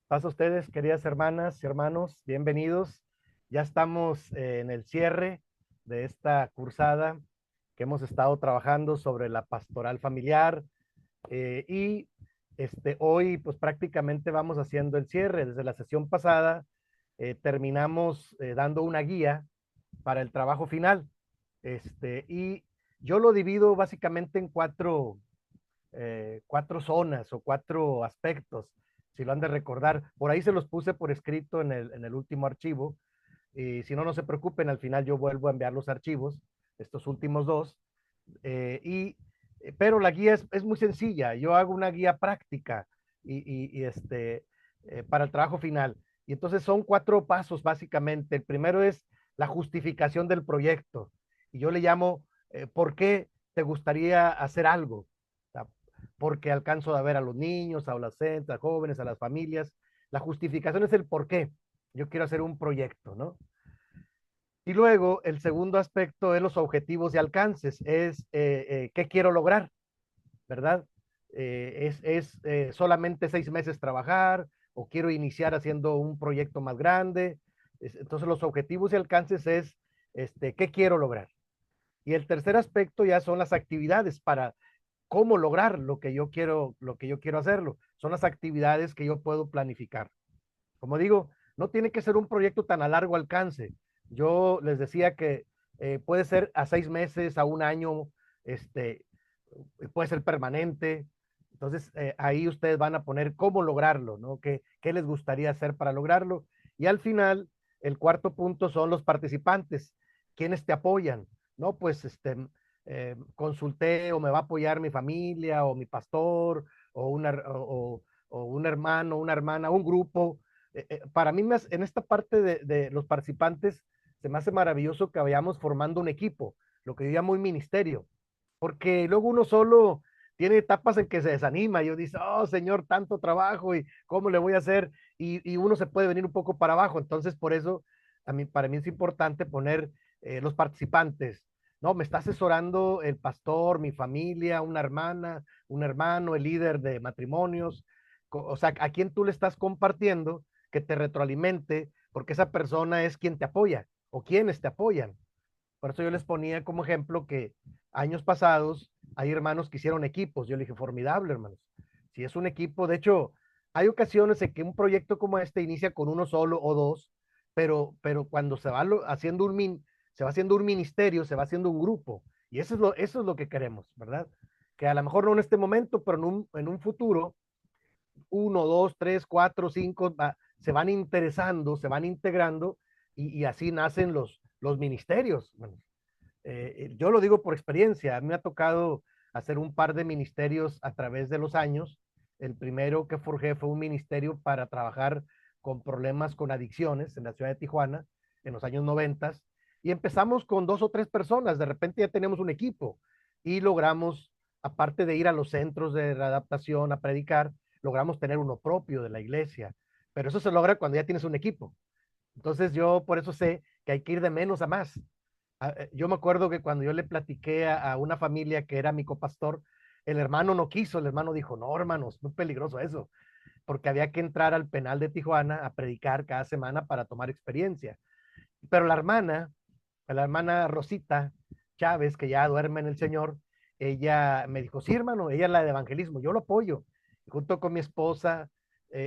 Paso a ustedes, queridas hermanas y hermanos, bienvenidos. Ya estamos en el cierre de esta cursada que hemos estado trabajando sobre la pastoral familiar y hoy pues prácticamente vamos haciendo el cierre. Desde la sesión pasada terminamos dando una guía para el trabajo final. Y yo lo divido básicamente en cuatro zonas o cuatro aspectos, si lo han de recordar. Por ahí se los puse por escrito en el último archivo. Y si no, no se preocupen, al final yo vuelvo a enviar los archivos, estos últimos dos. Pero la guía es muy sencilla. Yo hago una guía práctica para el trabajo final. Y entonces son cuatro pasos básicamente. El primero es la justificación del proyecto. Y yo le llamo, ¿por qué te gustaría hacer algo? O sea, porque alcanzo a ver a los niños, a adolescentes, a jóvenes, a las familias. La justificación es el por qué. Yo quiero hacer un proyecto, ¿no? Y luego el segundo aspecto es los objetivos y alcances, es qué quiero lograr, ¿verdad? Solamente 6 meses trabajar o quiero iniciar haciendo un proyecto más grande. Entonces los objetivos y alcances es qué quiero lograr. Y el tercer aspecto ya son las actividades para cómo lograr lo que yo quiero hacerlo. Son las actividades que yo puedo planificar. Como digo, no tiene que ser un proyecto tan a largo alcance. Yo les decía que puede ser a 6 meses, a un año, este, puede ser permanente. Entonces, ahí ustedes van a poner cómo lograrlo, ¿no? ¿Qué les gustaría hacer para lograrlo? Y al final, el cuarto punto son los participantes, quienes te apoyan, ¿no? Pues consulté o me va a apoyar mi familia o mi pastor o un hermano, una hermana, un grupo. Para mí, en esta parte de los participantes, se me hace maravilloso que vayamos formando un equipo, lo que yo llamo un ministerio, porque luego uno solo tiene etapas en que se desanima y uno dice, oh Señor, tanto trabajo y cómo le voy a hacer, y uno se puede venir un poco para abajo. Entonces, por eso, para mí es importante poner los participantes, ¿no? Me está asesorando el pastor, mi familia, una hermana, un hermano, el líder de matrimonios, o sea, a quien tú le estás compartiendo que te retroalimente, porque esa persona es quien te apoya o quienes te apoyan. Por eso yo les ponía como ejemplo que años pasados hay hermanos que hicieron equipos. Yo le dije, formidable, hermanos. Si es un equipo, de hecho, hay ocasiones en que un proyecto como este inicia con uno solo o dos, pero cuando se va haciendo un ministerio, se va haciendo un grupo. Y eso es lo que queremos, ¿verdad? Que a lo mejor no en este momento, pero en un futuro, uno, dos, tres, cuatro, cinco, se van interesando, se van integrando y así nacen los ministerios. Bueno, yo lo digo por experiencia, a mí me ha tocado hacer un par de ministerios a través de los años. El primero que forjé fue un ministerio para trabajar con problemas con adicciones en la ciudad de Tijuana en los años 90 y empezamos con dos o tres personas, de repente ya tenemos un equipo y logramos, aparte de ir a los centros de readaptación a predicar, logramos tener uno propio de la iglesia, pero eso se logra cuando ya tienes un equipo. Entonces yo por eso sé que hay que ir de menos a más. Yo me acuerdo que cuando yo le platiqué a una familia que era mi copastor, el hermano no quiso, el hermano dijo, no, hermanos, es muy peligroso eso, porque había que entrar al penal de Tijuana a predicar cada semana para tomar experiencia. Pero la hermana Rosita Chávez, que ya duerme en el Señor, ella me dijo, sí, hermano, ella es la de evangelismo, yo lo apoyo. Y junto con mi esposa,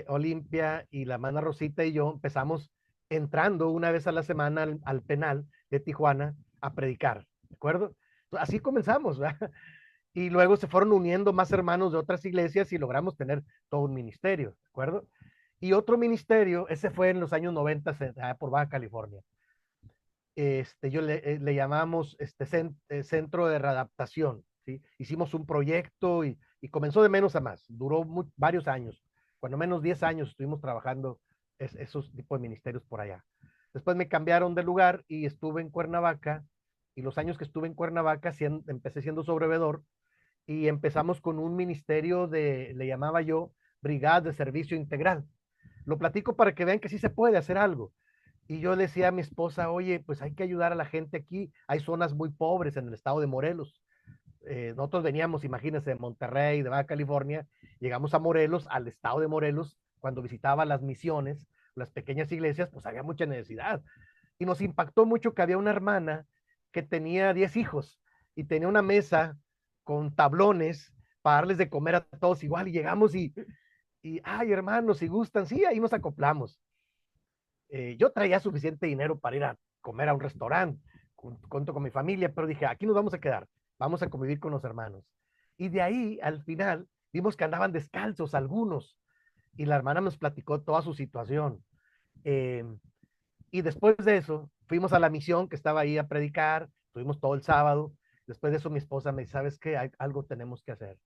Olimpia, y la hermana Rosita y yo empezamos entrando una vez a la semana al penal de Tijuana a predicar, ¿de acuerdo? Así comenzamos, ¿verdad? Y luego se fueron uniendo más hermanos de otras iglesias y logramos tener todo un ministerio, ¿de acuerdo? Y otro ministerio, ese fue en los años 90 por Baja California. Le llamamos centro de readaptación, ¿sí? Hicimos un proyecto y comenzó de menos a más, duró varios años, cuando menos 10 años estuvimos trabajando esos tipos de ministerios por allá. Después me cambiaron de lugar y estuve en Cuernavaca, y los años que estuve en Cuernavaca empecé siendo sobrevedor y empezamos con un ministerio le llamaba yo, Brigada de Servicio Integral. Lo platico para que vean que sí se puede hacer algo. Y yo le decía a mi esposa, oye, pues hay que ayudar a la gente aquí. Hay zonas muy pobres en el estado de Morelos. Nosotros veníamos, imagínense, de Monterrey, de Baja California, llegamos a Morelos, al estado de Morelos, cuando visitaba las misiones, las pequeñas iglesias, pues había mucha necesidad. Y nos impactó mucho que había una hermana que tenía 10 hijos y tenía una mesa con tablones para darles de comer a todos igual. Y llegamos ay, hermanos, si gustan, sí, ahí nos acoplamos. Yo traía suficiente dinero para ir a comer a un restaurante junto con mi familia, pero dije, aquí nos vamos a quedar, vamos a convivir con los hermanos. Y de ahí, al final, vimos que andaban descalzos algunos, y la hermana nos platicó toda su situación. Eh, y después de eso, fuimos a la misión que estaba ahí a predicar, estuvimos todo el sábado. Después de eso, mi esposa me dice, ¿sabes qué? Algo tenemos que hacer.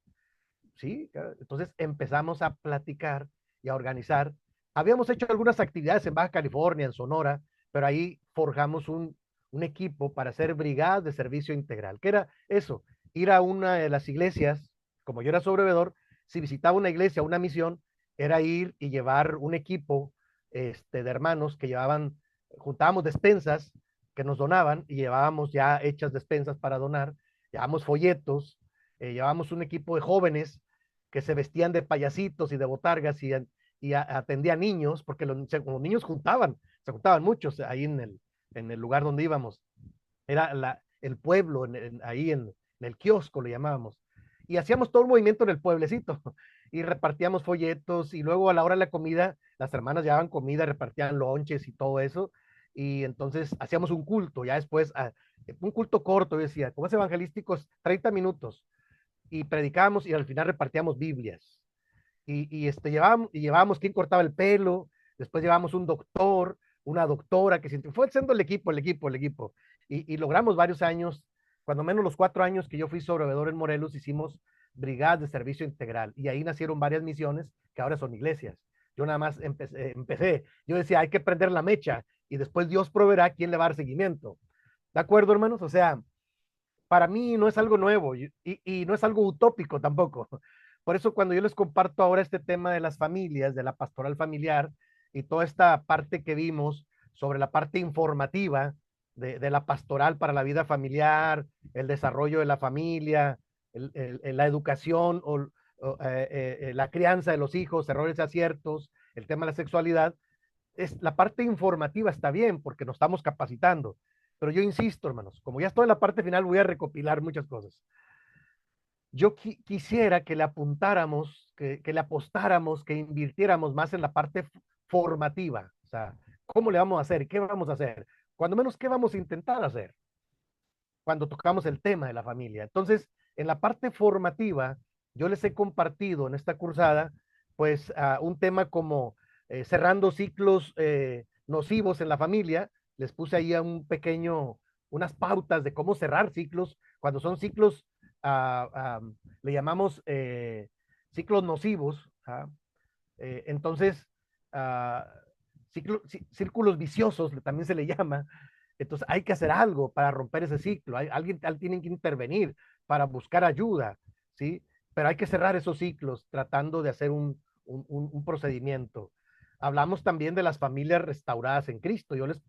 Sí, entonces empezamos a platicar y a organizar. Habíamos hecho algunas actividades en Baja California, en Sonora, pero ahí forjamos un equipo para hacer brigadas de servicio integral. ¿Qué era eso? Ir a una de las iglesias, como yo era sobrevedor, si visitaba una iglesia, una misión, era ir y llevar un equipo de hermanos que llevaban, juntábamos despensas que nos donaban y llevábamos ya hechas despensas para donar, llevábamos folletos, llevábamos un equipo de jóvenes que se vestían de payasitos y de botargas y atendían niños, porque los niños se juntaban muchos ahí en el lugar donde íbamos. Era el pueblo, ahí en el kiosco le llamábamos. Y hacíamos todo el movimiento en el pueblecito y repartíamos folletos y luego a la hora de la comida, las hermanas llevaban comida, repartían lonches y todo eso. Y entonces hacíamos un culto, ya después, un culto corto, yo decía, como es evangelísticos, 30 minutos y predicábamos y al final repartíamos Biblias. Llevábamos quien cortaba el pelo, después llevábamos un doctor, una doctora que fue siendo el equipo. Y logramos varios años, cuando menos los 4 años que yo fui sobrevedor en Morelos, hicimos brigadas de servicio integral y ahí nacieron varias misiones que ahora son iglesias. Yo nada más empecé, yo decía, hay que prender la mecha y después Dios proveerá quién le va a dar seguimiento. ¿De acuerdo, hermanos? O sea, para mí no es algo nuevo y no es algo utópico tampoco. Por eso cuando yo les comparto ahora este tema de las familias, de la pastoral familiar y toda esta parte que vimos sobre la parte informativa de la pastoral para la vida familiar, el desarrollo de la familia, la educación la crianza de los hijos, errores y aciertos, el tema de la sexualidad, la parte informativa está bien porque nos estamos capacitando, pero yo insisto, hermanos, como ya estoy en la parte final, voy a recopilar muchas cosas. Yo quisiera que le apuntáramos, que le apostáramos, que invirtiéramos más en la parte formativa. O sea, ¿cómo le vamos a hacer? ¿Qué vamos a hacer? Cuando menos, ¿qué vamos a intentar hacer cuando tocamos el tema de la familia? Entonces, en la parte formativa, yo les he compartido en esta cursada, pues, un tema como cerrando ciclos nocivos en la familia. Les puse ahí unas pautas de cómo cerrar ciclos, cuando son ciclos, le llamamos ciclos nocivos. Entonces, ah, círculos viciosos también se le llama. Entonces hay que hacer algo para romper ese ciclo. Alguien tiene que intervenir para buscar ayuda, ¿sí? Pero hay que cerrar esos ciclos tratando de hacer un procedimiento. Hablamos también de las familias restauradas en Cristo. Yo les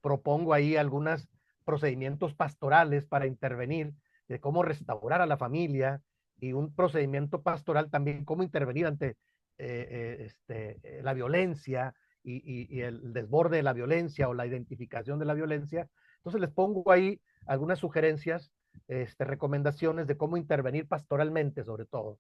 propongo ahí algunos procedimientos pastorales para intervenir, de cómo restaurar a la familia y un procedimiento pastoral también, cómo intervenir ante la violencia y el desborde de la violencia o la identificación de la violencia. Entonces les pongo ahí algunas sugerencias, recomendaciones de cómo intervenir pastoralmente, sobre todo.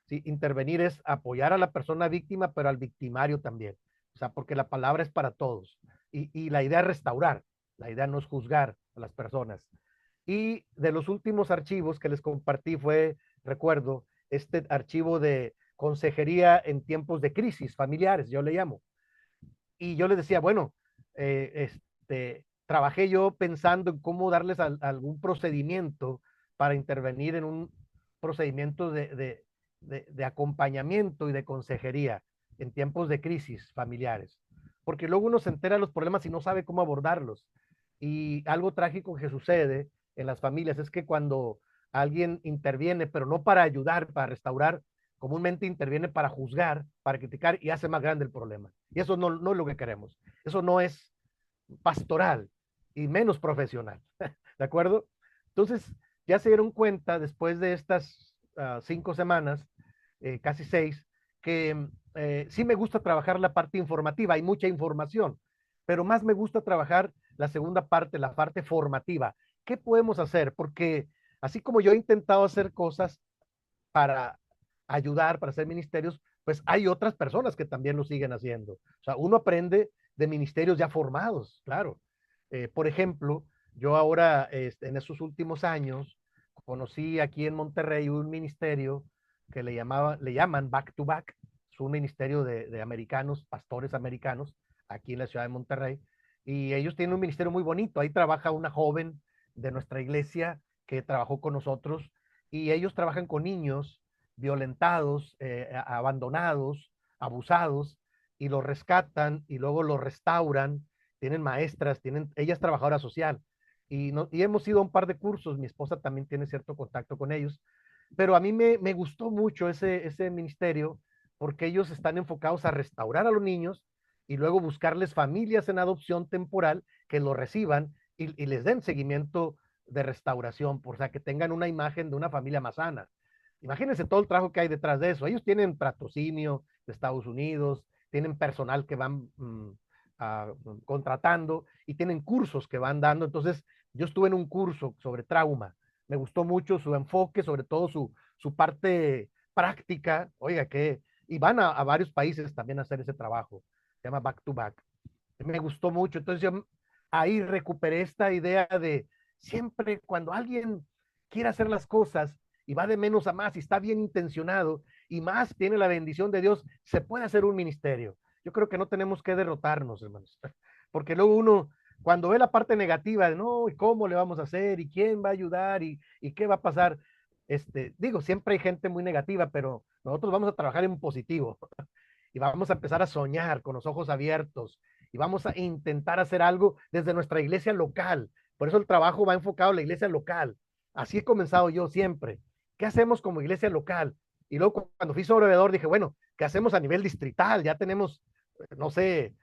¿Sí? Intervenir es apoyar a la persona víctima, pero al victimario también. O sea, porque la palabra es para todos. Y la idea es restaurar, la idea no es juzgar a las personas. Y de los últimos archivos que les compartí fue, recuerdo, este archivo de consejería en tiempos de crisis familiares, yo le llamo. Y yo les decía, bueno, trabajé yo pensando en cómo darles algún procedimiento para intervenir en un procedimiento de acompañamiento y de consejería en tiempos de crisis familiares. Porque luego uno se entera de los problemas y no sabe cómo abordarlos. Y algo trágico que sucede en las familias es que cuando alguien interviene, pero no para ayudar, para restaurar, comúnmente interviene para juzgar, para criticar y hace más grande el problema. Y eso no es lo que queremos. Eso no es pastoral y menos profesional. ¿De acuerdo? Entonces, ya se dieron cuenta después de estas 5 semanas, casi 6, que sí me gusta trabajar la parte informativa, hay mucha información, pero más me gusta trabajar la segunda parte, la parte formativa. ¿Qué podemos hacer? Porque así como yo he intentado hacer cosas para ayudar, para hacer ministerios, pues hay otras personas que también lo siguen haciendo. O sea, uno aprende de ministerios ya formados, claro. Por ejemplo, yo ahora, en esos últimos años, conocí aquí en Monterrey un ministerio que le llaman Back to Back. Es un ministerio de americanos, pastores americanos, aquí en la ciudad de Monterrey. Y ellos tienen un ministerio muy bonito. Ahí trabaja una joven de nuestra iglesia que trabajó con nosotros y ellos trabajan con niños violentados, abandonados, abusados, y los rescatan y luego los restauran. Tienen maestras, ella es trabajadora social, y hemos ido a un par de cursos, mi esposa también tiene cierto contacto con ellos, pero a mí me gustó mucho ese ministerio porque ellos están enfocados a restaurar a los niños y luego buscarles familias en adopción temporal que los reciban y les den seguimiento de restauración, por o sea, que tengan una imagen de una familia más sana. Imagínense todo el trabajo que hay detrás de eso. Ellos tienen patrocinio de Estados Unidos, tienen personal que van contratando y tienen cursos que van dando. Entonces, yo estuve en un curso sobre trauma. Me gustó mucho su enfoque, sobre todo su parte práctica. Oiga, que y van a varios países también a hacer ese trabajo. Se llama Back to Back. Me gustó mucho. Entonces, yo ahí recuperé esta idea de siempre cuando alguien quiere hacer las cosas y va de menos a más y está bien intencionado y más tiene la bendición de Dios, se puede hacer un ministerio. Yo creo que no tenemos que derrotarnos, hermanos, porque luego uno, cuando ve la parte negativa de no, ¿y cómo le vamos a hacer? ¿Y quién va a ayudar? ¿Y qué va a pasar? Digo, siempre hay gente muy negativa, pero nosotros vamos a trabajar en positivo y vamos a empezar a soñar con los ojos abiertos y vamos a intentar hacer algo desde nuestra iglesia local. Por eso el trabajo va enfocado a la iglesia local. Así he comenzado yo siempre. ¿Qué hacemos como iglesia local? Y luego cuando fui sobrevedor dije, bueno, ¿qué hacemos a nivel distrital? Ya tenemos, no sé,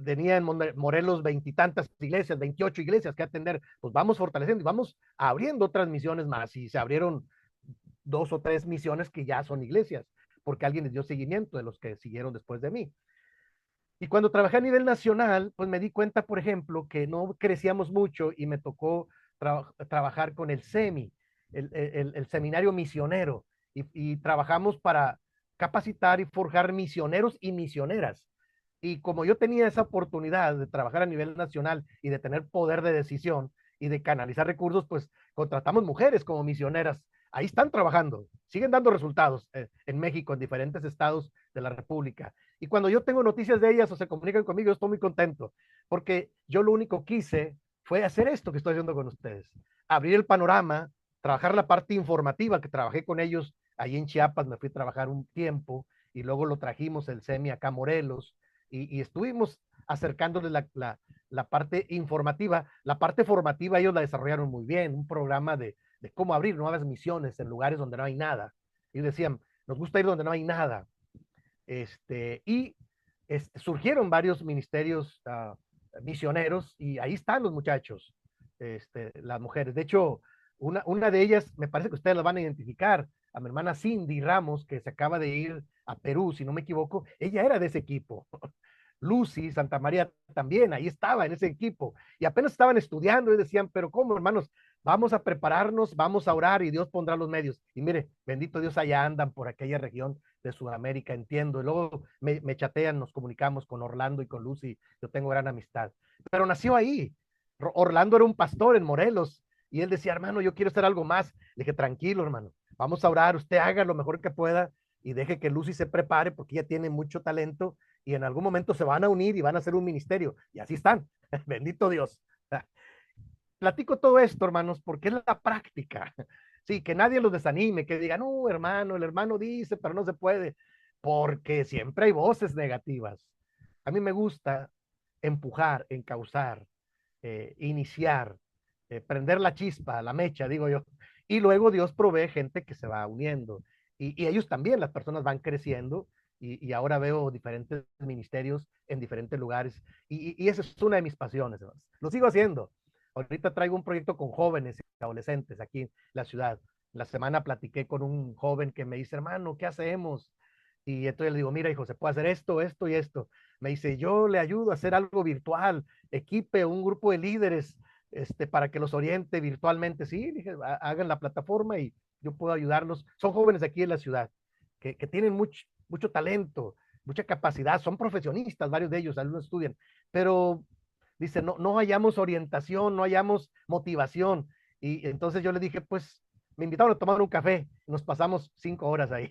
tenía en Morelos veintitantas iglesias, 28 iglesias que atender. Pues vamos fortaleciendo y vamos abriendo otras misiones más. Y se abrieron 2 o 3 misiones que ya son iglesias, porque alguien les dio seguimiento de los que siguieron después de mí. Y cuando trabajé a nivel nacional, pues me di cuenta, por ejemplo, que no crecíamos mucho y me tocó trabajar con el SEMI, el Seminario Misionero, y trabajamos para capacitar y forjar misioneros y misioneras. Y como yo tenía esa oportunidad de trabajar a nivel nacional y de tener poder de decisión y de canalizar recursos, pues contratamos mujeres como misioneras. Ahí están trabajando, siguen dando resultados en México, en diferentes estados de la República. Y cuando yo tengo noticias de ellas o se comunican conmigo, yo estoy muy contento, porque yo lo único que hice fue hacer esto que estoy haciendo con ustedes, abrir el panorama, trabajar la parte informativa que trabajé con ellos ahí en Chiapas, me fui a trabajar un tiempo y luego lo trajimos el SEMI acá a Morelos y estuvimos acercándole la parte informativa. La parte formativa ellos la desarrollaron muy bien, un programa de cómo abrir nuevas misiones en lugares donde no hay nada. Y decían, nos gusta ir donde no hay nada. Y surgieron varios ministerios misioneros y ahí están los muchachos, las mujeres. De hecho, una de ellas, me parece que ustedes la van a identificar, a mi hermana Cindy Ramos, que se acaba de ir a Perú, si no me equivoco, ella era de ese equipo. Lucy Santa María también, ahí estaba en ese equipo, y apenas estaban estudiando y decían, pero ¿cómo, hermanos? Vamos a prepararnos, vamos a orar y Dios pondrá los medios. Y mire, bendito Dios, allá andan por aquella región de Sudamérica, entiendo. Y luego me chatean, nos comunicamos con Orlando y con Lucy, yo tengo gran amistad. Pero nació ahí. Orlando era un pastor en Morelos y él decía, hermano, yo quiero hacer algo más. Le dije, tranquilo, hermano, vamos a orar, usted haga lo mejor que pueda y deje que Lucy se prepare porque ella tiene mucho talento y en algún momento se van a unir y van a hacer un ministerio. Y así están. Bendito Dios. Platico todo esto, hermanos, porque es la práctica. Sí, que nadie los desanime, que digan, no, hermano, el hermano dice, pero no se puede, porque siempre hay voces negativas. A mí me gusta empujar, encauzar, iniciar, prender la chispa, la mecha, digo yo. Y luego Dios provee gente que se va uniendo. Y ellos también, las personas van creciendo. Y ahora veo diferentes ministerios en diferentes lugares. Y esa es una de mis pasiones. Hermanos. Lo sigo haciendo. Ahorita traigo un proyecto con jóvenes y adolescentes aquí en la ciudad. La semana platiqué con un joven que me dice, hermano, ¿qué hacemos? Y entonces le digo, mira, hijo, se puede hacer esto, esto y esto. Me dice, yo le ayudo a hacer algo virtual, equipe un grupo de líderes para que los oriente virtualmente. Sí, dije, hagan la plataforma y yo puedo ayudarlos. Son jóvenes de aquí en la ciudad que tienen mucho talento, mucha capacidad, son profesionistas, varios de ellos, algunos estudian, pero dice, no hallamos orientación, no hallamos motivación. Y entonces yo le dije, pues me invitaron a tomar un café, nos pasamos 5 horas ahí.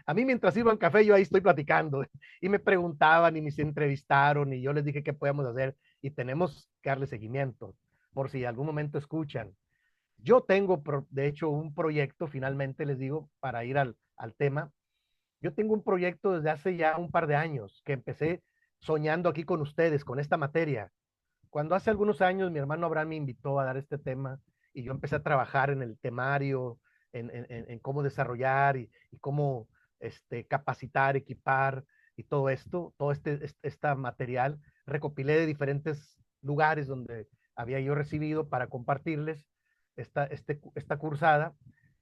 A mí mientras iban café, yo ahí estoy platicando y me preguntaban y me entrevistaron y yo les dije qué podemos hacer y tenemos que darle seguimiento por si algún momento escuchan. Yo tengo, de hecho, un proyecto, finalmente les digo, para ir al tema. Yo tengo un proyecto desde hace ya un par de años que empecé soñando aquí con ustedes, con esta materia. Cuando hace algunos años mi hermano Abraham me invitó a dar este tema y yo empecé a trabajar en el temario, en cómo desarrollar y cómo capacitar, equipar y todo esto, todo este material, recopilé de diferentes lugares donde había yo recibido para compartirles esta cursada.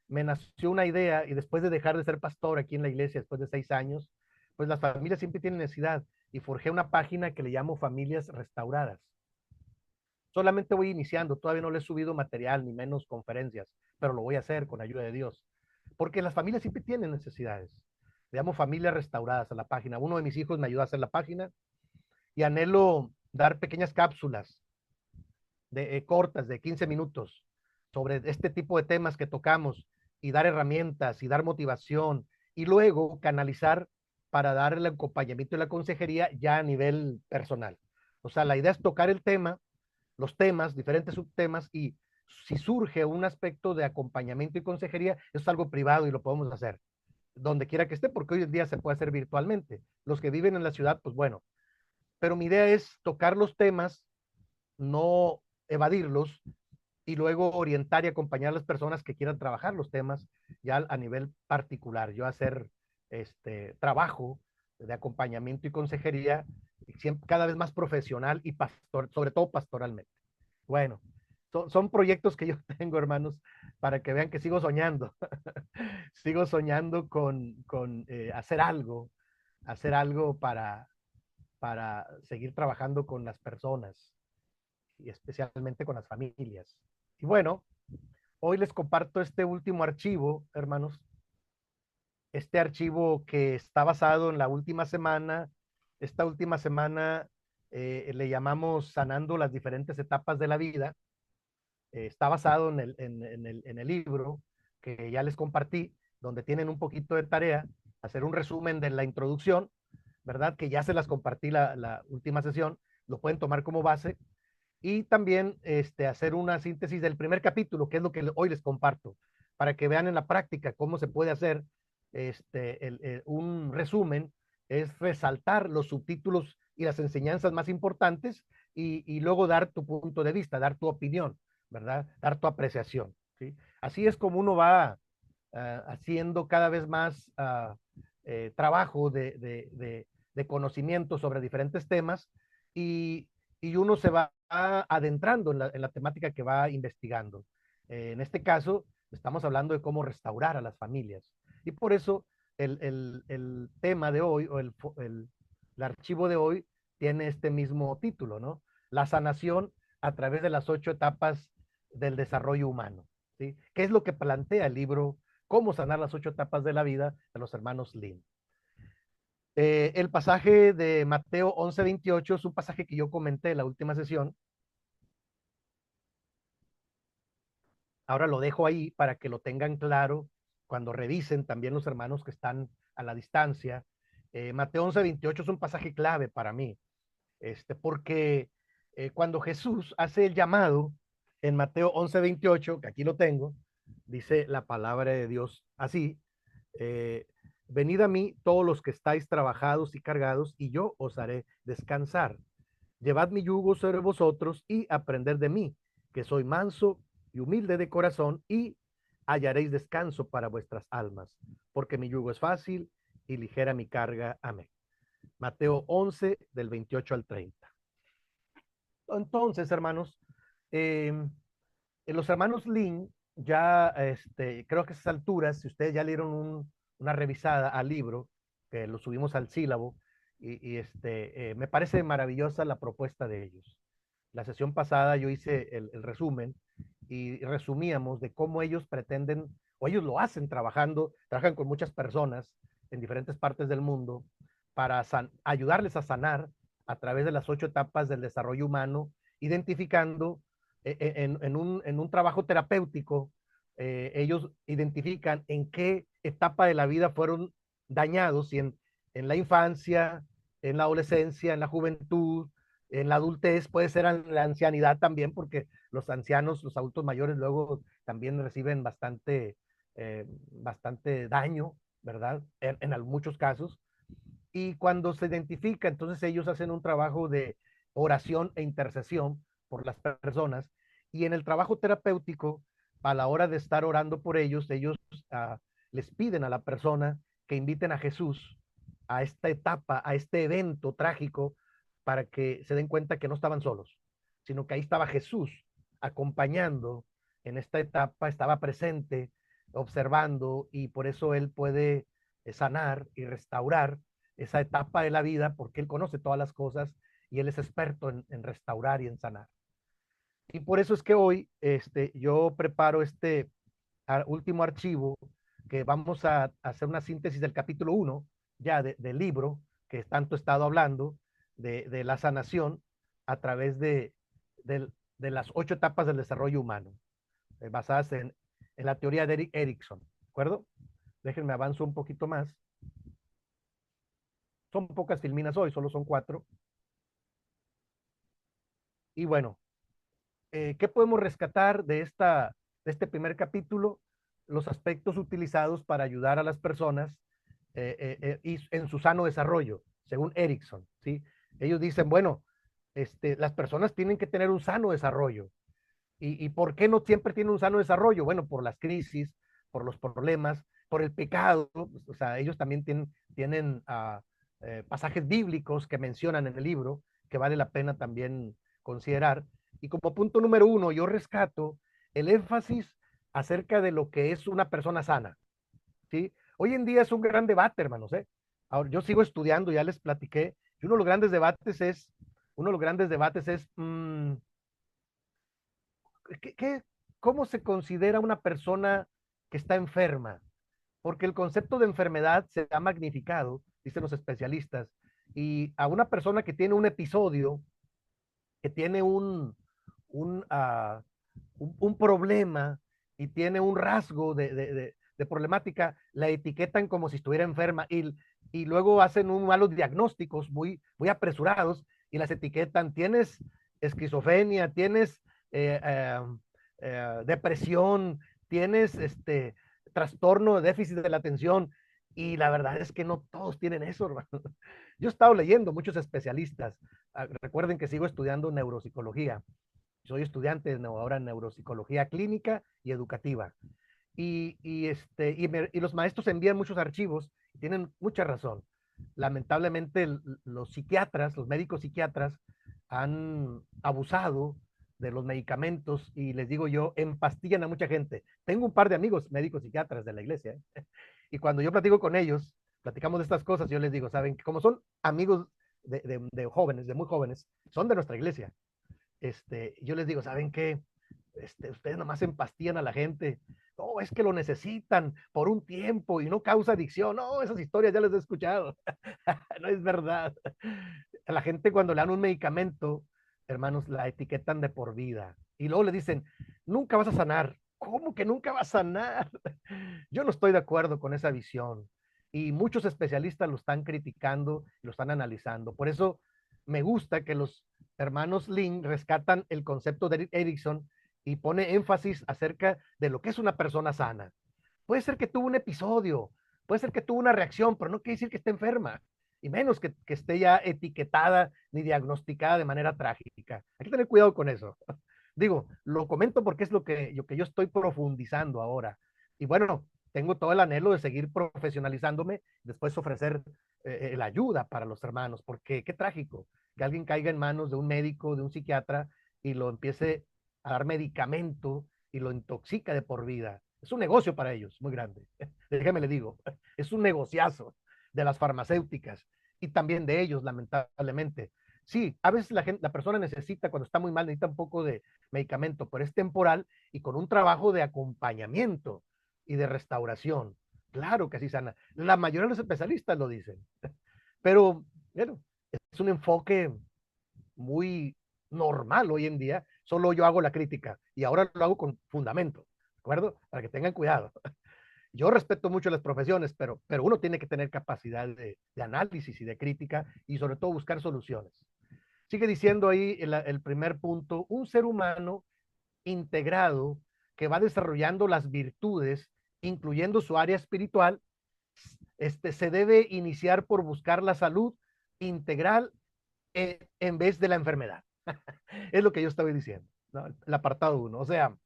Me nació una idea y después de dejar de ser pastor aquí en la iglesia, después de 6 años, pues las familias siempre tienen necesidad y forjé una página que le llamo Familias Restauradas. Solamente voy iniciando, todavía no le he subido material ni menos conferencias, pero lo voy a hacer con ayuda de Dios. Porque las familias siempre tienen necesidades. Le llamo Familias Restauradas a la página. Uno de mis hijos me ayudó a hacer la página y anhelo dar pequeñas cápsulas cortas de 15 minutos sobre este tipo de temas que tocamos y dar herramientas y dar motivación y luego canalizar para dar el acompañamiento y la consejería ya a nivel personal. O sea, la idea es tocar el tema, los temas, diferentes subtemas y si surge un aspecto de acompañamiento y consejería, eso es algo privado y lo podemos hacer donde quiera que esté, porque hoy en día se puede hacer virtualmente. Los que viven en la ciudad, pues bueno, pero mi idea es tocar los temas, no evadirlos y luego orientar y acompañar a las personas que quieran trabajar los temas ya a nivel particular. Yo hacer trabajo de acompañamiento y consejería siempre, cada vez más profesional y sobre todo pastoralmente. Bueno, son proyectos que yo tengo, hermanos, para que vean que sigo soñando. Sigo soñando con hacer algo para seguir trabajando con las personas y especialmente con las familias. Y bueno, hoy les comparto este último archivo, hermanos. Este archivo que está basado en la última semana. Esta última semana le llamamos Sanando las diferentes etapas de la vida. Está basado en el libro que ya les compartí, donde tienen un poquito de tarea, hacer un resumen de la introducción, ¿verdad? Que ya se las compartí la última sesión, lo pueden tomar como base y también hacer una síntesis del primer capítulo, que es lo que hoy les comparto, para que vean en la práctica cómo se puede hacer un resumen, es resaltar los subtítulos y las enseñanzas más importantes y luego dar tu punto de vista, dar tu opinión, ¿verdad? Dar tu apreciación, ¿sí? Así es como uno va haciendo cada vez más trabajo de conocimiento sobre diferentes temas y, y uno se va adentrando en la temática que va investigando. En este caso, estamos hablando de cómo restaurar a las familias. Y por eso el tema de hoy, o el archivo de hoy, tiene este mismo título, ¿no? La sanación a través de las 8 etapas del desarrollo humano, ¿sí? ¿Qué es lo que plantea el libro Cómo sanar las 8 etapas de la vida de los hermanos Lin? El pasaje de Mateo 11:28 es un pasaje que yo comenté en la última sesión. Ahora lo dejo ahí para que lo tengan claro cuando revisen también los hermanos que están a la distancia. Mateo 11:28 es un pasaje clave para mí, porque cuando Jesús hace el llamado en Mateo 11:28, que aquí lo tengo, dice la palabra de Dios así, eh, venid a mí todos los que estáis trabajados y cargados, y yo os haré descansar. Llevad mi yugo sobre vosotros y aprended de mí, que soy manso y humilde de corazón, y hallaréis descanso para vuestras almas, porque mi yugo es fácil y ligera mi carga. Amén. Mateo 11, del 28 al 30. Entonces, hermanos, eh, los hermanos Lin, ya creo que a esas alturas, si ustedes ya le dieron una revisada al libro, que lo subimos al sílabo, me parece maravillosa la propuesta de ellos. La sesión pasada yo hice el resumen y resumíamos de cómo ellos pretenden, o ellos lo hacen trabajan con muchas personas en diferentes partes del mundo para ayudarles a sanar a través de las 8 etapas del desarrollo humano, identificando en un trabajo terapéutico, ellos identifican en qué etapa de la vida fueron dañados, si en la infancia, en la adolescencia, en la juventud, en la adultez, puede ser en la ancianidad también, porque los ancianos, los adultos mayores luego también reciben bastante daño, ¿verdad? En muchos casos. Y cuando se identifica, entonces ellos hacen un trabajo de oración e intercesión por las personas. Y en el trabajo terapéutico, a la hora de estar orando por ellos les piden a la persona que inviten a Jesús a esta etapa, a este evento trágico, para que se den cuenta que no estaban solos, sino que ahí estaba Jesús acompañando en esta etapa, estaba presente, observando, y por eso él puede sanar y restaurar esa etapa de la vida, porque él conoce todas las cosas y él es experto en restaurar y en sanar. Y por eso es que hoy yo preparo este último archivo, que vamos a hacer una síntesis del capítulo 1 ya del libro que tanto he estado hablando, de la sanación a través de las 8 etapas del desarrollo humano, basadas en la teoría de Erik Erikson. ¿De acuerdo? Déjenme avanzo un poquito más. Son pocas filminas hoy, solo son 4. Y bueno, ¿qué podemos rescatar de este primer capítulo? Los aspectos utilizados para ayudar a las personas y en su sano desarrollo, según Erickson, ¿sí? Ellos dicen, bueno, las personas tienen que tener un sano desarrollo. ¿Y por qué no siempre tienen un sano desarrollo? Bueno, por las crisis, por los problemas, por el pecado. O sea, ellos también tienen pasajes bíblicos que mencionan en el libro que vale la pena también considerar. Y como punto número 1, yo rescato el énfasis acerca de lo que es una persona sana, ¿sí? Hoy en día es un gran debate, hermanos, ¿eh? Ahora, yo sigo estudiando, ya les platiqué, y uno de los grandes debates es ¿qué, qué, ¿cómo se considera una persona que está enferma? Porque el concepto de enfermedad se ha magnificado, dicen los especialistas, y a una persona que tiene un episodio, que tiene un problema y tiene un rasgo de problemática, la etiquetan como si estuviera enferma y luego hacen un malos diagnósticos muy apresurados y las etiquetan, tienes esquizofrenia, tienes eh, eh, depresión, tienes trastorno de déficit de la atención, y la verdad es que no todos tienen eso, hermano. Yo he estado leyendo muchos especialistas. Recuerden que sigo estudiando neuropsicología. Soy estudiante ahora en neuropsicología clínica y educativa. Y los maestros envían muchos archivos y tienen mucha razón. Lamentablemente, los psiquiatras, los médicos psiquiatras, han abusado de los medicamentos y les digo yo, empastillan a mucha gente. Tengo un par de amigos médicos psiquiatras de la iglesia, ¿eh? Y cuando yo platico con ellos, platicamos de estas cosas, yo les digo, saben, como son amigos de jóvenes, de muy jóvenes, son de nuestra iglesia. Yo les digo, ¿saben qué? Ustedes nomás empastillan a la gente. No, es que lo necesitan por un tiempo y no causa adicción. No, esas historias ya las he escuchado. No es verdad. A la gente cuando le dan un medicamento, hermanos, la etiquetan de por vida. Y luego le dicen, nunca vas a sanar. ¿Cómo que nunca vas a sanar? Yo no estoy de acuerdo con esa visión. Y muchos especialistas lo están criticando, lo están analizando. Por eso me gusta que los hermanos Lin rescatan el concepto de Erickson y pone énfasis acerca de lo que es una persona sana. Puede ser que tuvo un episodio, puede ser que tuvo una reacción, pero no quiere decir que esté enferma, y menos que esté ya etiquetada ni diagnosticada de manera trágica. Hay que tener cuidado con eso. Digo, lo comento porque es lo que yo estoy profundizando ahora. Y bueno, tengo todo el anhelo de seguir profesionalizándome, después ofrecer la ayuda para los hermanos, porque qué trágico que alguien caiga en manos de un médico, de un psiquiatra, y lo empiece a dar medicamento y lo intoxica de por vida. Es un negocio para ellos, muy grande. Déjame le digo, es un negociazo. de las farmacéuticas y también de ellos, lamentablemente. Sí, a veces la persona necesita, cuando está muy mal, necesita un poco de medicamento, pero es temporal y con un trabajo de acompañamiento y de restauración. Claro que sí sana. La mayoría de los especialistas lo dicen, pero bueno, es un enfoque muy normal hoy en día. Solo yo hago la crítica y ahora lo hago con fundamento, ¿de acuerdo? Para que tengan cuidado. Yo respeto mucho las profesiones, pero uno tiene que tener capacidad de análisis y de crítica y sobre todo buscar soluciones. Sigue diciendo ahí el primer punto, un ser humano integrado que va desarrollando las virtudes, incluyendo su área espiritual, se debe iniciar por buscar la salud integral en vez de la enfermedad. Es lo que yo estaba diciendo, ¿no? El apartado 1. O sea,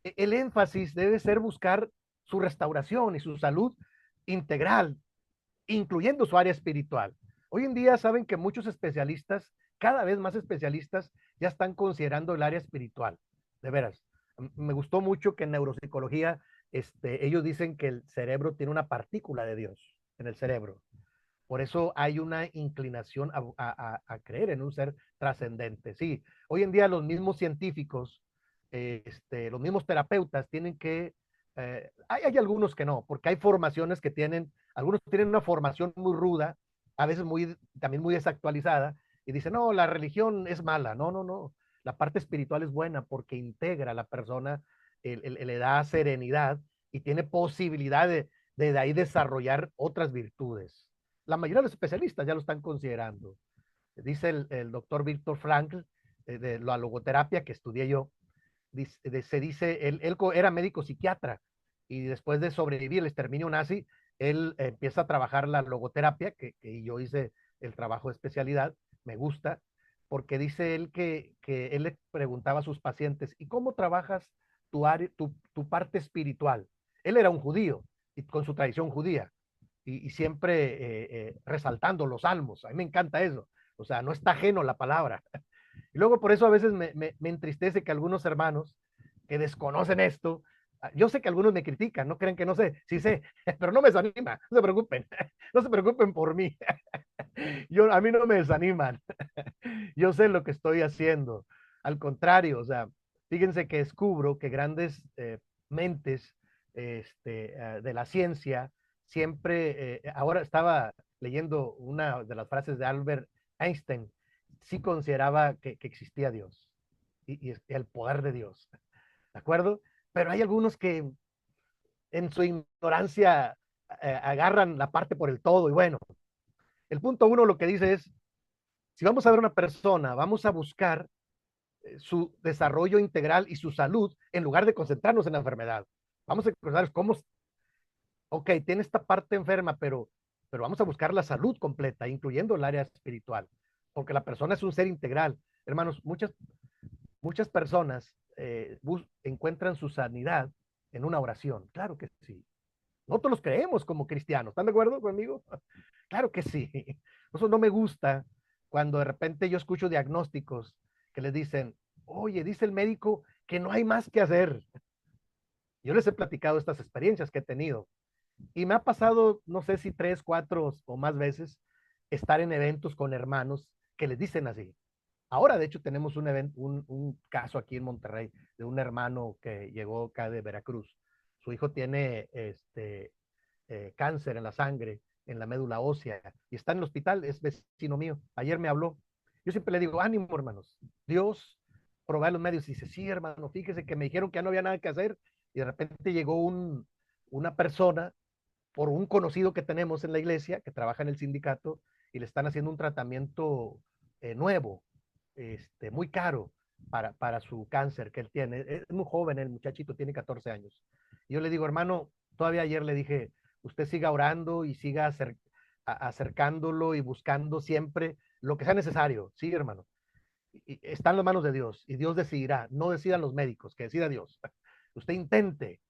el énfasis debe ser buscar su restauración y su salud integral, incluyendo su área espiritual. Hoy en día saben que muchos especialistas, cada vez más especialistas, ya están considerando el área espiritual. De veras, me gustó mucho que en neuropsicología ellos dicen que el cerebro tiene una partícula de Dios en el cerebro. Por eso hay una inclinación a creer en un ser trascendente. Sí, hoy en día los mismos científicos, los mismos terapeutas tienen que, hay algunos que no, porque hay formaciones que tienen, algunos tienen una formación muy ruda, a veces también muy desactualizada, y dicen, no, la religión es mala. No, no, no. La parte espiritual es buena porque integra a la persona, le da serenidad y tiene posibilidad de ahí desarrollar otras virtudes. La mayoría de los especialistas ya lo están considerando. Dice el doctor Víctor Frankl, de la logoterapia que estudié yo, se dice, él era médico psiquiatra y después de sobrevivir el exterminio nazi, él empieza a trabajar la logoterapia, que yo hice el trabajo de especialidad, me gusta, porque dice él que él le preguntaba a sus pacientes, ¿y cómo trabajas tu parte espiritual? Él era un judío y con su tradición judía y siempre resaltando los salmos. A mí me encanta eso. O sea, no está ajeno la palabra. Y luego por eso a veces me entristece que algunos hermanos que desconocen esto, yo sé que algunos me critican, no creen que no sé, sí sé, pero no me desanima, no se preocupen, no se preocupen por mí. A mí no me desaniman, yo sé lo que estoy haciendo. Al contrario, o sea, fíjense que descubro que grandes mentes de la ciencia siempre, ahora estaba leyendo una de las frases de Albert Einstein, sí consideraba que existía Dios y el poder de Dios, ¿de acuerdo? Pero hay algunos que en su ignorancia agarran la parte por el todo y bueno, el punto uno lo que dice es, si vamos a ver una persona, vamos a buscar su desarrollo integral y su salud en lugar de concentrarnos en la enfermedad. Vamos a recordar cómo, ok, tiene esta parte enferma, pero vamos a buscar la salud completa, incluyendo el área espiritual, porque la persona es un ser integral. Hermanos, muchas personas encuentran su sanidad en una oración. Claro que sí. Nosotros los creemos como cristianos. ¿Están de acuerdo conmigo? Claro que sí. Eso no me gusta cuando de repente yo escucho diagnósticos que les dicen, oye, dice el médico que no hay más que hacer. Yo les he platicado estas experiencias que he tenido y me ha pasado, no sé si 3, 4 o más veces, estar en eventos con hermanos que les dicen así. Ahora, de hecho, tenemos un caso aquí en Monterrey de un hermano que llegó acá de Veracruz. Su hijo tiene cáncer en la sangre, en la médula ósea, y está en el hospital, es vecino mío. Ayer me habló. Yo siempre le digo, ánimo, hermanos. Dios provee los medios. Y dice, sí, hermano, fíjese que me dijeron que ya no había nada que hacer. Y de repente llegó una persona por un conocido que tenemos en la iglesia, que trabaja en el sindicato, y le están haciendo un tratamiento nuevo, muy caro para su cáncer que él tiene. Es muy joven, el muchachito tiene 14 años. Y yo le digo, hermano, todavía ayer le dije, usted siga orando y siga acercándolo y buscando siempre lo que sea necesario. Sí, hermano. Está en las manos de Dios y Dios decidirá, no decidan los médicos, que decida Dios. Usted intente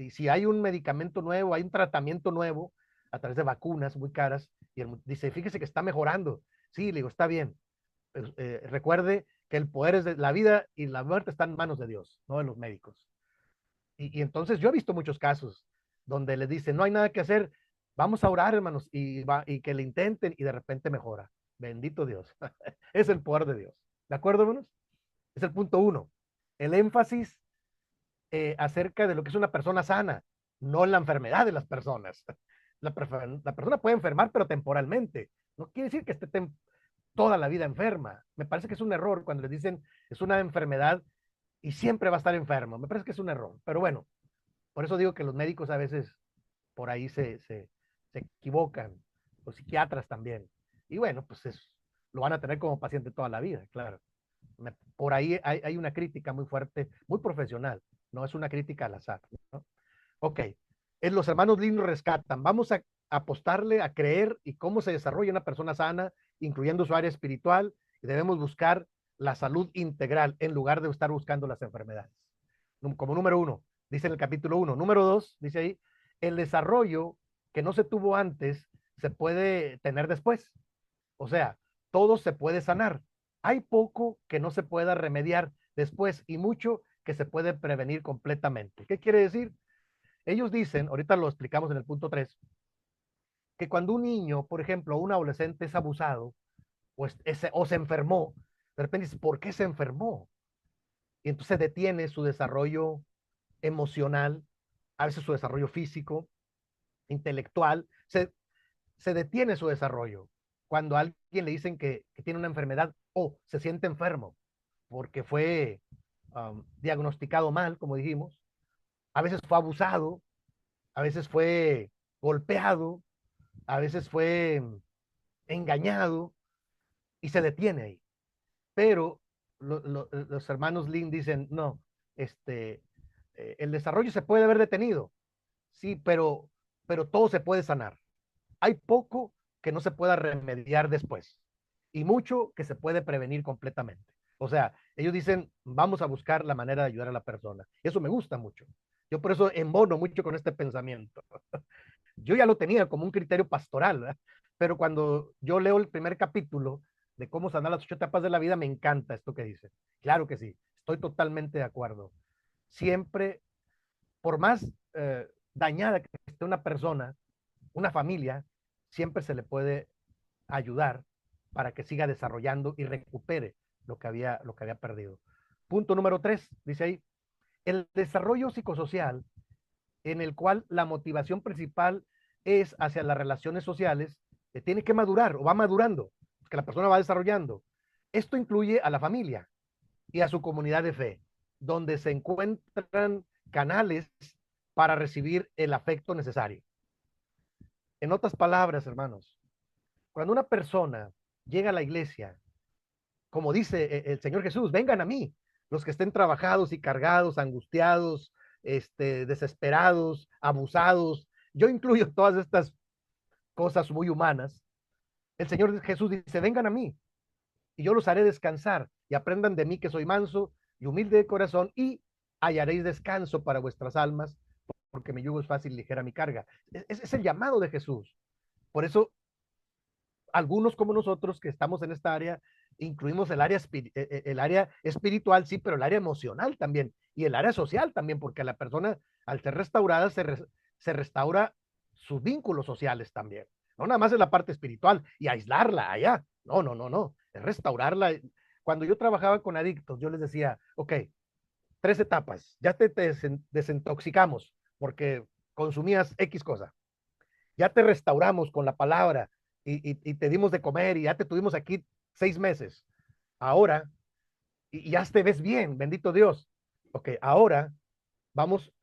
si hay un medicamento nuevo, hay un tratamiento nuevo a través de vacunas muy caras, y él dice, fíjese que está mejorando. Sí, le digo, está bien. Pues, recuerde que el poder es de la vida y la muerte está en manos de Dios, no de los médicos. Y entonces yo he visto muchos casos donde les dicen, no hay nada que hacer, Vamos a orar, hermanos, y que le intenten y de repente mejora. Bendito Dios. Es el poder de Dios. ¿De acuerdo, hermanos? Es el punto uno. El énfasis acerca de lo que es una persona sana, no en la enfermedad de las personas. La persona puede enfermar, pero temporalmente. No quiere decir que esté toda la vida enferma. Me parece que es un error cuando les dicen es una enfermedad y siempre va a estar enfermo. Me parece que es un error. Pero bueno, por eso digo que los médicos a veces por ahí se equivocan, los psiquiatras también. Y bueno, pues lo van a tener como paciente toda la vida, claro. Por ahí hay una crítica muy fuerte, muy profesional, no es una crítica al azar, ¿no? Ok, los hermanos Lin nos rescatan. Vamos a apostarle a creer y cómo se desarrolla una persona sana, incluyendo su área espiritual, y debemos buscar la salud integral en lugar de estar buscando las enfermedades. Como número uno, dice en el capítulo uno. Número dos, dice ahí, el desarrollo que no se tuvo antes se puede tener después. O sea, todo se puede sanar. Hay poco que no se pueda remediar después y mucho que se puede prevenir completamente. ¿Qué quiere decir? Ellos dicen, ahorita lo explicamos en el punto 3, que cuando un niño, por ejemplo, un adolescente es abusado o se enfermó, de repente dice, ¿por qué se enfermó? Y entonces detiene su desarrollo emocional, a veces su desarrollo físico, intelectual, se detiene su desarrollo. Cuando a alguien le dicen que tiene una enfermedad o se siente enfermo porque fue diagnosticado mal, como dijimos, a veces fue abusado, a veces fue golpeado, a veces fue engañado y se detiene ahí. Pero los hermanos Lin dicen, no, este, el desarrollo se puede haber detenido, sí, pero todo se puede sanar. Hay poco que no se pueda remediar después y mucho que se puede prevenir completamente. O sea, ellos dicen, vamos a buscar la manera de ayudar a la persona. Eso me gusta mucho. Yo por eso embono mucho con este pensamiento. Yo ya lo tenía como un criterio pastoral, ¿verdad? Pero cuando yo leo el primer capítulo de cómo sanar las 8 etapas de la vida, me encanta esto que dice. Claro que sí, estoy totalmente de acuerdo. Siempre, por más dañada que esté una persona, una familia, siempre se le puede ayudar para que siga desarrollando y recupere lo que había perdido. Punto número 3, dice ahí, el desarrollo psicosocial en el cual la motivación principal es hacia las relaciones sociales, tiene que madurar o va madurando, que la persona va desarrollando. Esto incluye a la familia y a su comunidad de fe, donde se encuentran canales para recibir el afecto necesario. En otras palabras, hermanos, cuando una persona llega a la iglesia, como dice el Señor Jesús, vengan a mí, los que estén trabajados y cargados, angustiados, desesperados, abusados. Yo incluyo todas estas cosas muy humanas. El Señor Jesús dice, vengan a mí y yo los haré descansar y aprendan de mí que soy manso y humilde de corazón y hallaréis descanso para vuestras almas, porque mi yugo es fácil y ligera mi carga. Es el llamado de Jesús. Por eso algunos como nosotros que estamos en esta área, incluimos el área espiritual, sí, pero el área emocional también, y el área social también, porque la persona, al ser restaurada, se restaura sus vínculos sociales también. No nada más en la parte espiritual y aislarla allá. No, no, no, no. Es restaurarla. Cuando yo trabajaba con adictos, yo les decía, ok, 3 etapas, ya te desintoxicamos porque consumías X cosa, ya te restauramos con la palabra y te dimos de comer y ya te tuvimos aquí 6 meses. Ahora, y ya te ves bien, bendito Dios. Ok, ahora vamos,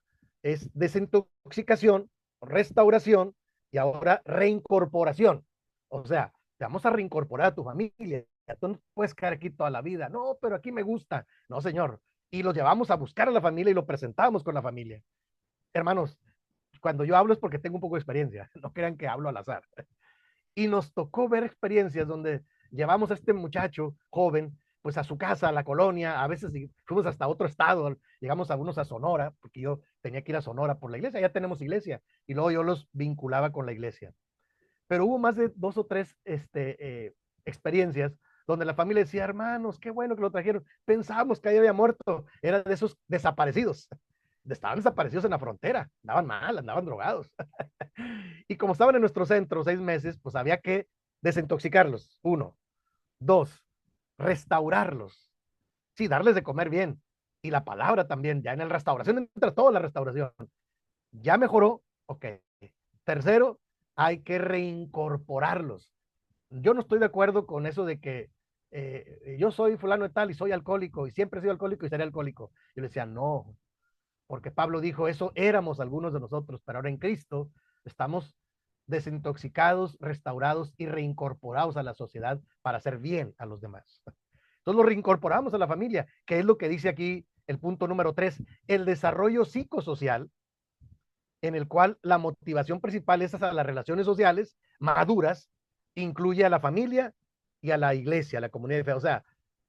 es desintoxicación, restauración y ahora reincorporación. O sea, te vamos a reincorporar a tu familia. Tú no puedes quedar aquí toda la vida. No, pero aquí me gusta. No, señor. Y los llevamos a buscar a la familia y lo presentamos con la familia. Hermanos, cuando yo hablo es porque tengo un poco de experiencia. No crean que hablo al azar. Y nos tocó ver experiencias donde llevamos a este muchacho joven pues a su casa, a la colonia, a veces fuimos hasta otro estado, llegamos algunos a Sonora, porque yo tenía que ir a Sonora por la iglesia, ya tenemos iglesia, y luego yo los vinculaba con la iglesia. Pero hubo más de 2 o 3 experiencias donde la familia decía, hermanos, qué bueno que lo trajeron, pensábamos que ahí había muerto, era de esos desaparecidos, estaban desaparecidos en la frontera, andaban mal, andaban drogados. Y como estaban en nuestro centro 6 meses, pues había que desintoxicarlos, uno. Dos, restaurarlos. Sí, darles de comer bien. Y la palabra también, ya en la restauración entra toda la restauración. Ya mejoró, ok. Tercero, hay que reincorporarlos. Yo no estoy de acuerdo con eso de que yo soy fulano de tal y soy alcohólico y siempre he sido alcohólico y seré alcohólico. Yo le decía, no, porque Pablo dijo, eso éramos algunos de nosotros, pero ahora en Cristo estamos desintoxicados, restaurados y reincorporados a la sociedad para hacer bien a los demás. Entonces lo reincorporamos a la familia, que es lo que dice aquí el punto número 3, el desarrollo psicosocial, en el cual la motivación principal es a las relaciones sociales maduras, incluye a la familia y a la iglesia, a la comunidad de fe. O sea,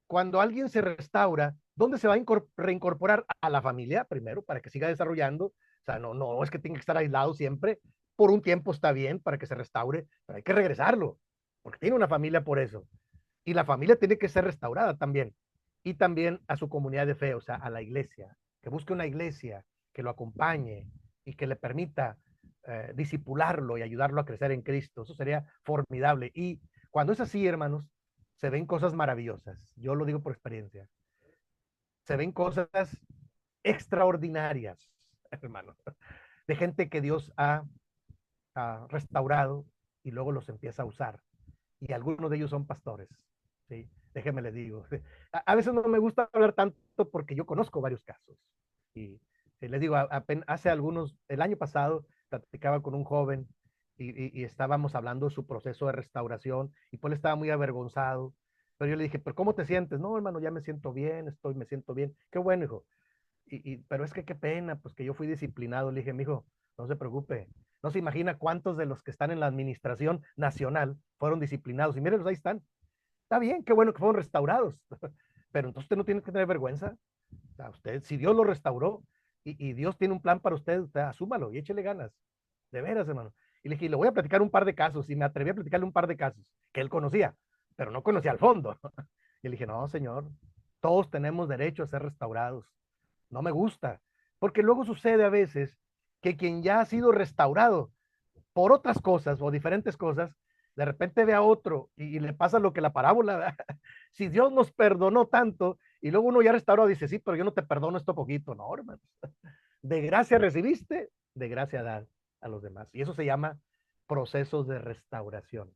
cuando alguien se restaura, ¿dónde se va a reincorporar? A la familia primero, para que siga desarrollando. O sea, no es que tenga que estar aislado siempre. Por un tiempo está bien para que se restaure, pero hay que regresarlo, porque tiene una familia por eso. Y la familia tiene que ser restaurada también. Y también a su comunidad de fe, o sea, a la iglesia, que busque una iglesia que lo acompañe y que le permita disipularlo y ayudarlo a crecer en Cristo. Eso sería formidable. Y cuando es así, hermanos, se ven cosas maravillosas. Yo lo digo por experiencia. Se ven cosas extraordinarias, hermanos, de gente que Dios ha restaurado y luego los empieza a usar. Y algunos de ellos son pastores. ¿Sí? Déjenme les digo. A veces no me gusta hablar tanto porque yo conozco varios casos. Y les digo, hace algunos, el año pasado, platicaba con un joven y estábamos hablando de su proceso de restauración y pues él estaba muy avergonzado. Pero yo le dije, ¿pero cómo te sientes? No, hermano, ya me siento bien, me siento bien. Qué bueno, hijo. Pero es que qué pena, pues que yo fui disciplinado. Le dije, mijo, no se preocupe. No se imagina cuántos de los que están en la administración nacional fueron disciplinados. Y mírenlos, ahí están. Está bien, qué bueno que fueron restaurados. Pero entonces usted no tiene que tener vergüenza. O sea, usted, si Dios lo restauró y Dios tiene un plan para usted asúmalo y échele ganas. De veras, hermano. Y le dije, le voy a platicar un par de casos. Y me atreví a platicarle un par de casos que él conocía, pero no conocía al fondo. Y le dije, no, señor, todos tenemos derecho a ser restaurados. No me gusta. Porque luego sucede a veces que quien ya ha sido restaurado por otras cosas o diferentes cosas, de repente ve a otro y le pasa lo que la parábola, si Dios nos perdonó tanto y luego uno ya restaurado dice, sí, pero yo no te perdono esto poquito, no, hermano. De gracia recibiste, de gracia da a los demás. Y eso se llama procesos de restauración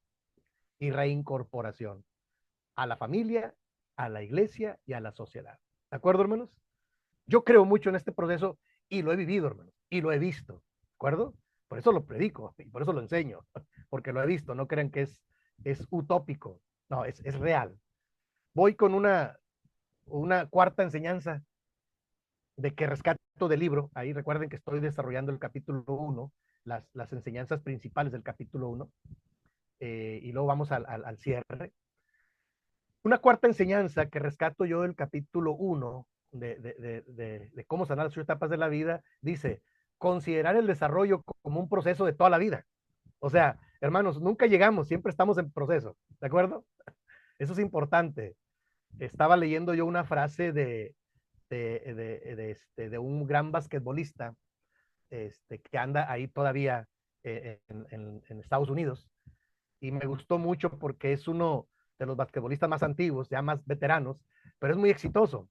y reincorporación a la familia, a la iglesia y a la sociedad. ¿De acuerdo, hermanos? Yo creo mucho en este proceso y lo he vivido, hermano, y lo he visto, ¿de acuerdo? Por eso lo predico y por eso lo enseño, porque lo he visto, no crean que es utópico, no, es real. Voy con una cuarta enseñanza de que rescato del libro, ahí recuerden que estoy desarrollando el capítulo 1, las enseñanzas principales del capítulo 1, y luego vamos al cierre. Una cuarta enseñanza que rescato yo del capítulo 1 de cómo sanar las etapas de la vida, dice, considerar el desarrollo como un proceso de toda la vida. O sea, hermanos, nunca llegamos, siempre estamos en proceso, ¿de acuerdo? Eso es importante. Estaba leyendo yo una frase de un gran basquetbolista que anda ahí todavía en Estados Unidos, y me gustó mucho porque es uno de los basquetbolistas más antiguos, ya más veteranos, pero es muy exitoso.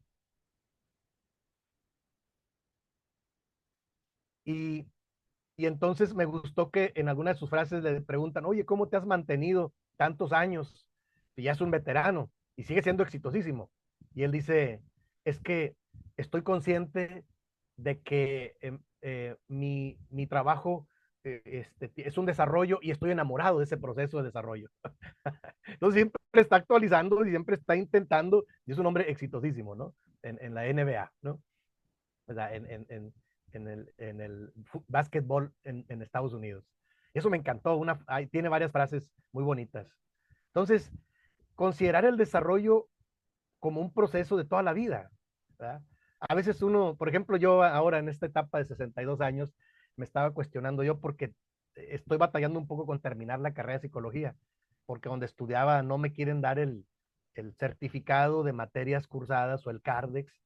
Y, y entonces me gustó que en alguna de sus frases le preguntan, oye, ¿cómo te has mantenido tantos años? Y ya es un veterano y sigue siendo exitosísimo. Y él dice, es que estoy consciente de que mi trabajo es un desarrollo y estoy enamorado de ese proceso de desarrollo. Entonces siempre está actualizando y siempre está intentando, y es un hombre exitosísimo, ¿no? En la NBA, ¿no? O sea, en el básquetbol en Estados Unidos. Eso me encantó, tiene varias frases muy bonitas. Entonces, considerar el desarrollo como un proceso de toda la vida, ¿verdad? A veces uno, por ejemplo, yo ahora en esta etapa de 62 años, me estaba cuestionando yo porque estoy batallando un poco con terminar la carrera de psicología, porque donde estudiaba no me quieren dar el certificado de materias cursadas o el CARDEX,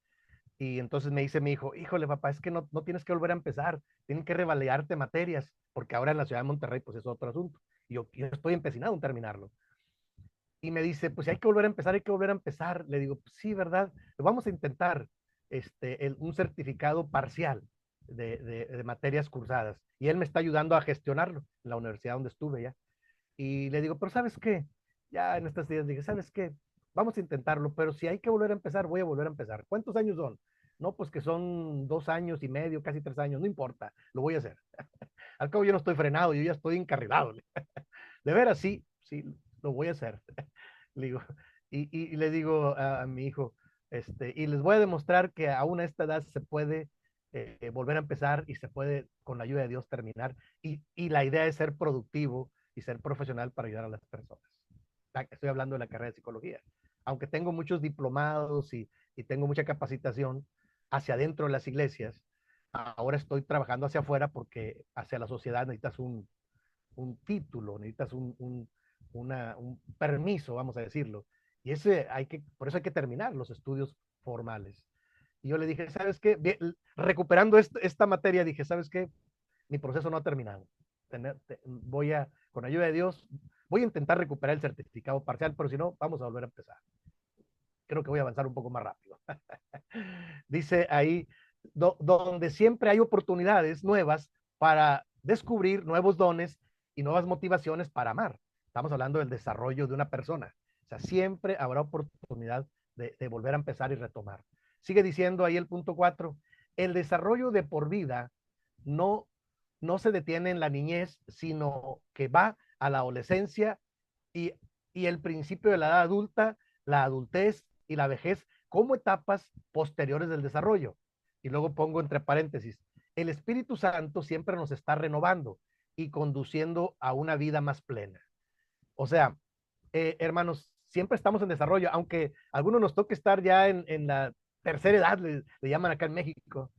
Y entonces me dice mi hijo, híjole papá, es que no tienes que volver a empezar, tienen que revalidarte materias, porque ahora en la ciudad de Monterrey pues es otro asunto. Y yo estoy empecinado en terminarlo. Y me dice, pues si hay que volver a empezar, hay que volver a empezar. Le digo, pues, sí, ¿verdad? Lo vamos a intentar, un certificado parcial de materias cursadas. Y él me está ayudando a gestionarlo en la universidad donde estuve ya. Y le digo, pero ¿sabes qué? Ya en estos días dije, ¿sabes qué? Vamos a intentarlo, pero si hay que volver a empezar, voy a volver a empezar. ¿Cuántos años son? No, pues que son 2 años y medio, casi 3 años, no importa, lo voy a hacer. Al cabo yo no estoy frenado, yo ya estoy encarrilado. De veras, sí, sí, lo voy a hacer. Le digo, y le digo a mi hijo, y les voy a demostrar que aún a esta edad se puede volver a empezar y se puede, con la ayuda de Dios, terminar. Y la idea es ser productivo y ser profesional para ayudar a las personas. Estoy hablando de la carrera de psicología. Aunque tengo muchos diplomados y tengo mucha capacitación hacia adentro de las iglesias, ahora estoy trabajando hacia afuera porque hacia la sociedad necesitas un título, necesitas un permiso, vamos a decirlo. Y por eso hay que terminar los estudios formales. Y yo le dije, ¿sabes qué? Recuperando esta materia, dije, ¿sabes qué? Mi proceso no ha terminado. Con ayuda de Dios, voy a intentar recuperar el certificado parcial, pero si no, vamos a volver a empezar. Creo que voy a avanzar un poco más rápido. Dice ahí, donde siempre hay oportunidades nuevas para descubrir nuevos dones y nuevas motivaciones para amar. Estamos hablando del desarrollo de una persona. O sea, siempre habrá oportunidad de volver a empezar y retomar. Sigue diciendo ahí el punto 4, el desarrollo de por vida no, no se detiene en la niñez, sino que va a la adolescencia y, y el principio de la edad adulta, la adultez y la vejez como etapas posteriores del desarrollo. Y luego pongo entre paréntesis, el Espíritu Santo siempre nos está renovando y conduciendo a una vida más plena. O sea, hermanos, siempre estamos en desarrollo, aunque a algunos nos toque estar ya en la tercera edad, le llaman acá en México.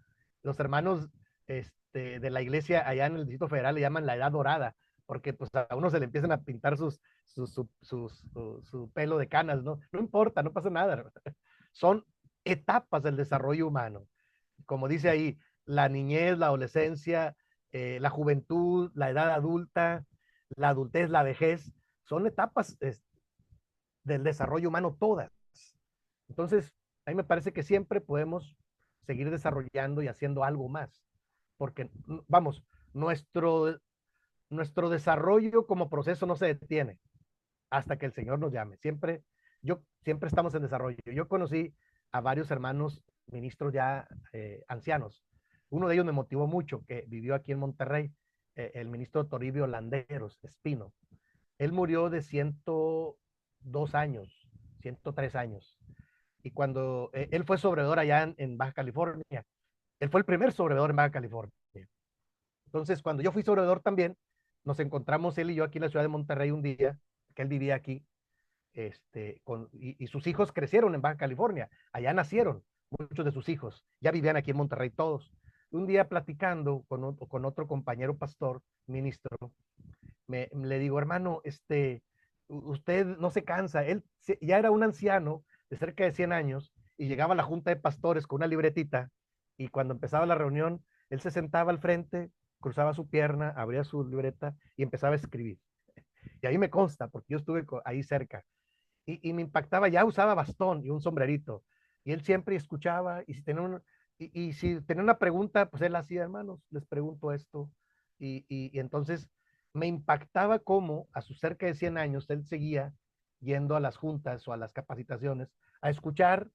Los hermanos de la iglesia allá en el Distrito Federal le llaman la edad dorada, porque pues a uno se le empiezan a pintar su pelo de canas, ¿no? No importa, no pasa nada. Son etapas del desarrollo humano. Como dice ahí, la niñez, la adolescencia, la juventud, la edad adulta, la adultez, la vejez, son etapas del desarrollo humano todas. Entonces, a mí me parece que siempre podemos seguir desarrollando y haciendo algo más, porque, vamos, nuestro desarrollo como proceso no se detiene hasta que el Señor nos llame. Siempre estamos en desarrollo. Yo conocí a varios hermanos ministros ya ancianos. Uno de ellos me motivó mucho, que vivió aquí en Monterrey, el ministro Toribio Landeros Espino. Él murió de 102 años, 103 años. Y cuando él fue sobredor allá en Baja California, él fue el primer sobredor en Baja California. Entonces, cuando yo fui sobredor también, nos encontramos él y yo aquí en la ciudad de Monterrey un día, que él vivía aquí, y sus hijos crecieron en Baja California, allá nacieron muchos de sus hijos, ya vivían aquí en Monterrey todos. Un día platicando con otro compañero pastor, ministro, le digo, hermano, usted no se cansa, él ya era un anciano de cerca de 100 años y llegaba a la junta de pastores con una libretita y cuando empezaba la reunión, él se sentaba al frente, cruzaba su pierna, abría su libreta y empezaba a escribir. Y ahí me consta, porque yo estuve ahí cerca. Y me impactaba, ya usaba bastón y un sombrerito. Y él siempre escuchaba, y si tenía una pregunta, pues él hacía, hermanos, les pregunto esto. Y entonces me impactaba cómo a sus cerca de 100 años él seguía yendo a las juntas o a las capacitaciones a escuchar,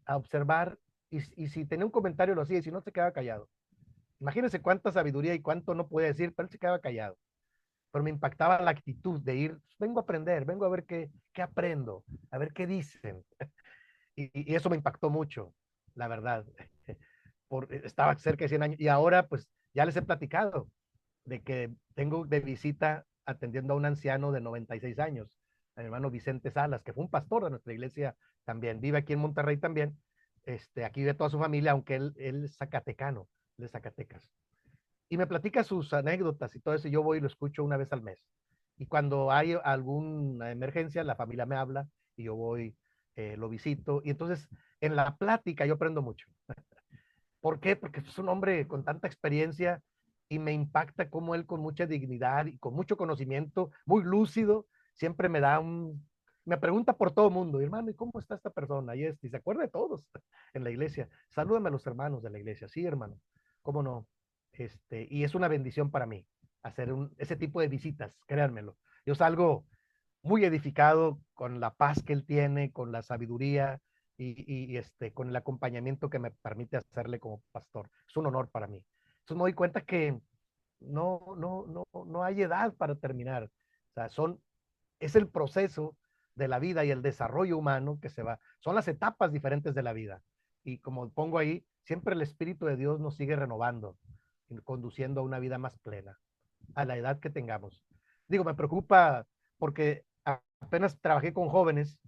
a observar, y si tenía un comentario lo hacía, y si no se quedaba callado. Imagínense cuánta sabiduría y cuánto no puede decir, pero él se quedaba callado, pero me impactaba la actitud de ir, vengo a aprender, vengo a ver qué aprendo, a ver qué dicen. Y eso me impactó mucho, la verdad. Estaba cerca de 100 años y ahora pues ya les he platicado de que tengo de visita atendiendo a un anciano de 96 años, el hermano Vicente Salas, que fue un pastor de nuestra iglesia también, vive aquí en Monterrey también, aquí vive toda su familia, aunque él es zacatecano, de Zacatecas y me platica sus anécdotas y todo eso, y yo voy y lo escucho una vez al mes. Y cuando hay alguna emergencia, la familia me habla y yo voy lo visito, y entonces en la plática yo aprendo mucho. ¿Por qué? Porque es un hombre con tanta experiencia y me impacta como él con mucha dignidad y con mucho conocimiento, muy lúcido, siempre me pregunta por todo el mundo, hermano, ¿y cómo está esta persona? Y se acuerda de todos en la iglesia. Salúdame a los hermanos de la iglesia. Sí, hermano, cómo no. Y es una bendición para mí hacer ese tipo de visitas, créanmelo. Yo salgo muy edificado con la paz que él tiene, con la sabiduría con el acompañamiento que me permite hacerle como pastor. Es un honor para mí. Entonces me doy cuenta que no hay edad para terminar. O sea, es el proceso de la vida y el desarrollo humano que se va. Son las etapas diferentes de la vida. Y como pongo ahí, siempre el Espíritu de Dios nos sigue renovando, conduciendo a una vida más plena, a la edad que tengamos. Digo, me preocupa porque apenas trabajé con jóvenes,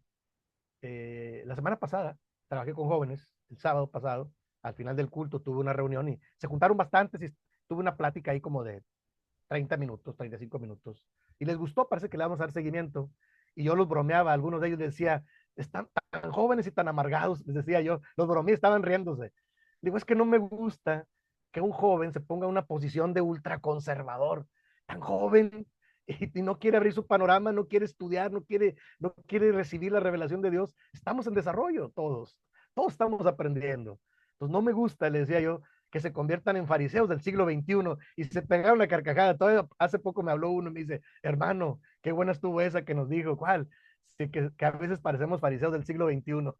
la semana pasada trabajé con jóvenes, el sábado pasado, al final del culto tuve una reunión y se juntaron bastantes y tuve una plática ahí como de 30 minutos, 35 minutos, y les gustó, parece que le vamos a dar seguimiento, y yo los bromeaba, algunos de ellos les decía, están tan jóvenes y tan amargados, les decía yo, los bromeé, estaban riéndose. Digo, es que no me gusta que un joven se ponga en una posición de ultraconservador, tan joven, y no quiere abrir su panorama, no quiere estudiar, no quiere recibir la revelación de Dios. Estamos en desarrollo todos estamos aprendiendo. Entonces no me gusta, le decía yo, que se conviertan en fariseos del siglo XXI y se pegaron la carcajada. Todavía hace poco me habló uno y me dice, hermano, qué buena estuvo esa que nos dijo, ¿cuál? Sí, que a veces parecemos fariseos del siglo XXI.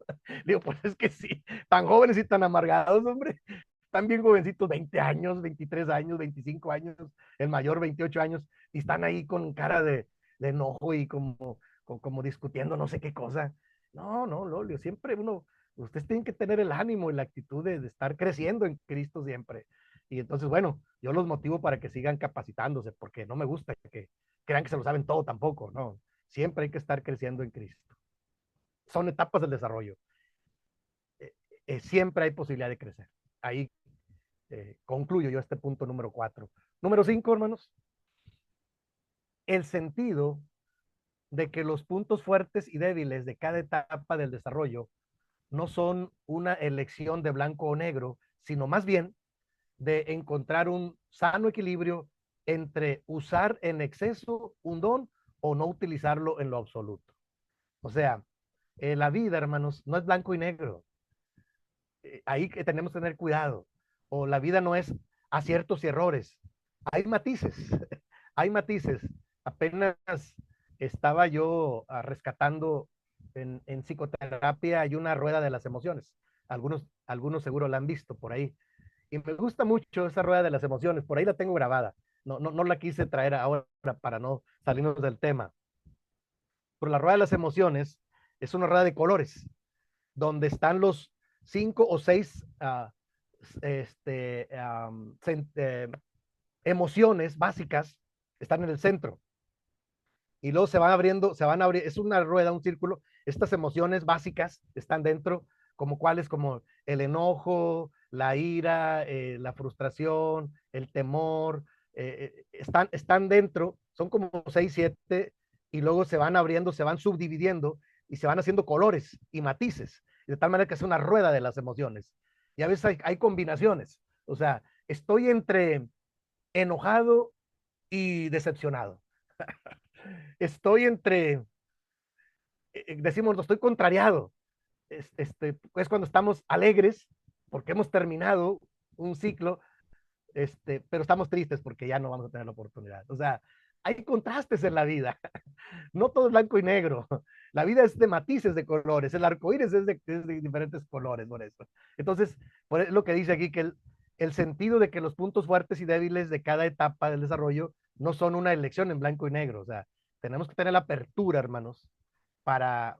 Digo, pues es que sí, tan jóvenes y tan amargados, hombre, están bien jovencitos, 20 años, 23 años, 25 años, el mayor 28 años, y están ahí con cara de enojo y como discutiendo no sé qué cosa. No, Lolio, siempre ustedes tienen que tener el ánimo y la actitud de estar creciendo en Cristo siempre. Y entonces, bueno, yo los motivo para que sigan capacitándose, porque no me gusta que crean que se lo saben todo tampoco, ¿no? Siempre hay que estar creciendo en Cristo. Son etapas del desarrollo. Siempre hay posibilidad de crecer. Ahí concluyo yo este punto número 4. Número 5, hermanos, el sentido de que los puntos fuertes y débiles de cada etapa del desarrollo no son una elección de blanco o negro, sino más bien de encontrar un sano equilibrio entre usar en exceso un don o no utilizarlo en lo absoluto. O sea, la vida, hermanos, no es blanco y negro. Ahí que tenemos que tener cuidado. O la vida no es aciertos y errores. Hay matices, hay matices. Apenas estaba yo rescatando en psicoterapia, hay una rueda de las emociones. Algunos seguro la han visto por ahí. Y me gusta mucho esa rueda de las emociones, por ahí la tengo grabada. No la quise traer ahora para no salirnos del tema. Pero la rueda de las emociones es una rueda de colores, donde están los 5 o 6 este, emociones básicas, están en el centro. Y luego es una rueda, un círculo, estas emociones básicas están dentro, como cuáles, como el enojo, la ira, la frustración, el temor, están dentro, son como 6, 7, y luego se van abriendo, se van subdividiendo y se van haciendo colores y matices, de tal manera que es una rueda de las emociones. Y a veces hay combinaciones, o sea, estoy entre enojado y decepcionado. Estoy decimos, no estoy contrariado. Es cuando estamos alegres porque hemos terminado un ciclo, pero estamos tristes porque ya no vamos a tener la oportunidad. O sea, hay contrastes en la vida. No todo es blanco y negro. La vida es de matices de colores. El arco iris es de diferentes colores, por eso. Entonces, por lo que dice aquí, que el sentido de que los puntos fuertes y débiles de cada etapa del desarrollo no son una elección en blanco y negro. O sea, tenemos que tener la apertura, hermanos, para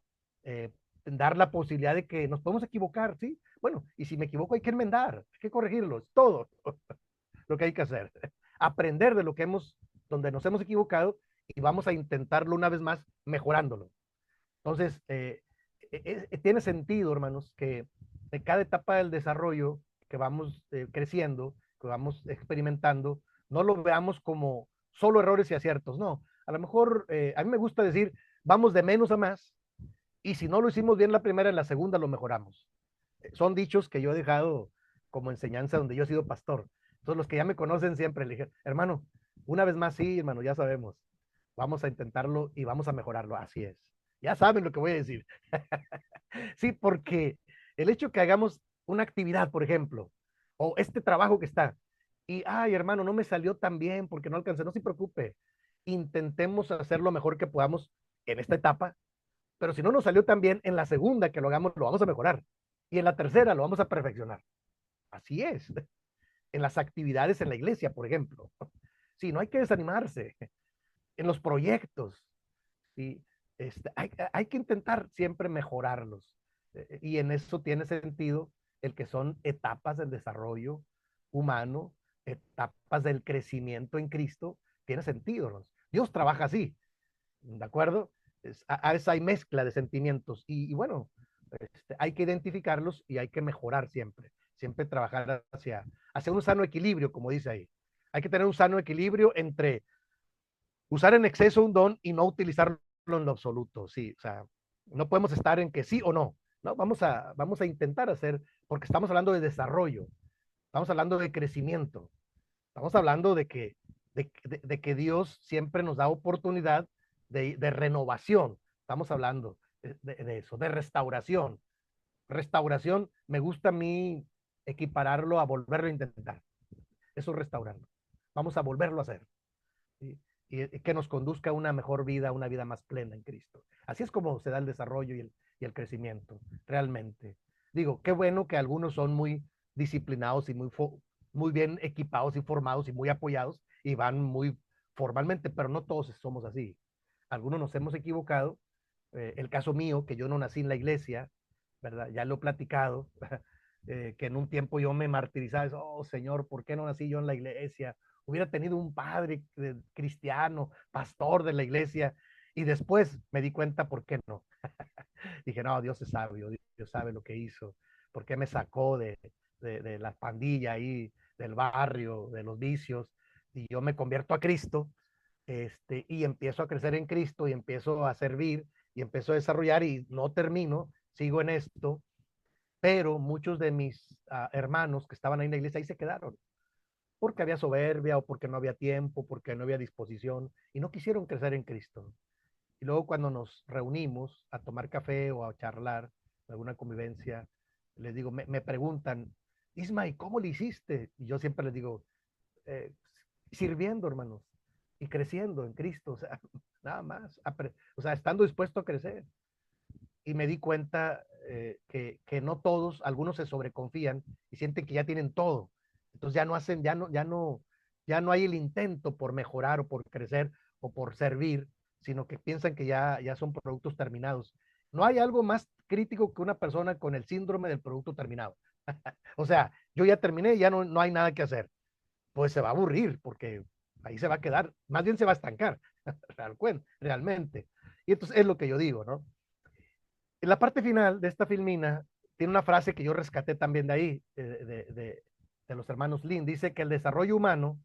dar la posibilidad de que nos podemos equivocar, ¿sí? Bueno, y si me equivoco hay que enmendar, hay que corregirlo, es todo lo que hay que hacer. Aprender de donde nos hemos equivocado y vamos a intentarlo una vez más mejorándolo. Entonces, tiene sentido, hermanos, que en cada etapa del desarrollo que vamos creciendo, que vamos experimentando, no lo veamos como solo errores y aciertos, no. A lo mejor, a mí me gusta decir, vamos de menos a más Y si no lo hicimos bien la primera, en la segunda lo mejoramos. Son dichos que yo he dejado como enseñanza donde yo he sido pastor. Entonces los que ya me conocen siempre le dije, hermano, una vez más, sí, hermano, ya sabemos. Vamos a intentarlo y vamos a mejorarlo. Así es. Ya saben lo que voy a decir. Sí, porque el hecho que hagamos una actividad, por ejemplo, o este trabajo que está, y, ay, hermano, no me salió tan bien porque no alcancé, no se preocupe. Intentemos hacer lo mejor que podamos en esta etapa, pero si no nos salió tan bien, en la segunda que lo hagamos, lo vamos a mejorar. Y en la tercera lo vamos a perfeccionar. Así es. En las actividades en la iglesia, por ejemplo. Sí, no hay que desanimarse. En los proyectos, ¿sí? Hay que intentar siempre mejorarlos. Y en eso tiene sentido el que son etapas del desarrollo humano, etapas del crecimiento en Cristo, tiene sentido, ¿no? Dios trabaja así, ¿de acuerdo? A esa hay mezcla de sentimientos y bueno, hay que identificarlos y hay que mejorar siempre, siempre trabajar hacia un sano equilibrio, como dice ahí. Hay que tener un sano equilibrio entre usar en exceso un don y no utilizarlo en lo absoluto, sí, o sea, no podemos estar en que sí o no, no, vamos a intentar hacer, porque estamos hablando de desarrollo, estamos hablando de crecimiento, estamos hablando de que Dios siempre nos da oportunidad de renovación, estamos hablando de eso, de restauración. Restauración, me gusta a mí equipararlo a volverlo a intentar, eso es restaurarlo, vamos a volverlo a hacer. ¿Sí? Y que nos conduzca a una mejor vida, a una vida más plena en Cristo. Así es como se da el desarrollo y el crecimiento, realmente. Digo, qué bueno que algunos son muy disciplinados y muy bien equipados y formados y muy apoyados y van muy formalmente, pero no todos somos así. Algunos nos hemos equivocado. El caso mío, que yo no nací en la iglesia, ¿verdad? Ya lo he platicado, que en un tiempo yo me martirizaba, oh Señor, ¿por qué no nací yo en la iglesia? Hubiera tenido un padre cristiano, pastor de la iglesia, y después me di cuenta por qué no. Dije, no, Dios es sabio, Dios sabe lo que hizo, por qué me sacó de la pandilla ahí, del barrio, de los vicios, y yo me convierto a Cristo, y empiezo a crecer en Cristo y empiezo a servir y empiezo a desarrollar y no termino, sigo en esto, pero muchos de mis hermanos que estaban ahí en la iglesia ahí se quedaron porque había soberbia o porque no había tiempo, porque no había disposición y no quisieron crecer en Cristo. Y luego cuando nos reunimos a tomar café o a charlar, alguna convivencia, les digo, me preguntan, Isma, ¿y cómo le hiciste? Y yo siempre les digo, eh, sirviendo, hermanos, y creciendo en Cristo, o sea, nada más, o sea, estando dispuesto a crecer. Y me di cuenta que no todos, algunos se sobreconfían y sienten que ya tienen todo. Entonces ya no hacen, ya no hay el intento por mejorar o por crecer o por servir, sino que piensan que ya son productos terminados. No hay algo más crítico que una persona con el síndrome del producto terminado. O sea, yo ya terminé, ya no hay nada que hacer. Pues se va a aburrir porque ahí se va a quedar, más bien se va a estancar, realmente. Y entonces es lo que yo digo, ¿no? En la parte final de esta filmina tiene una frase que yo rescaté también de ahí, de los hermanos Lin. Dice que el desarrollo humano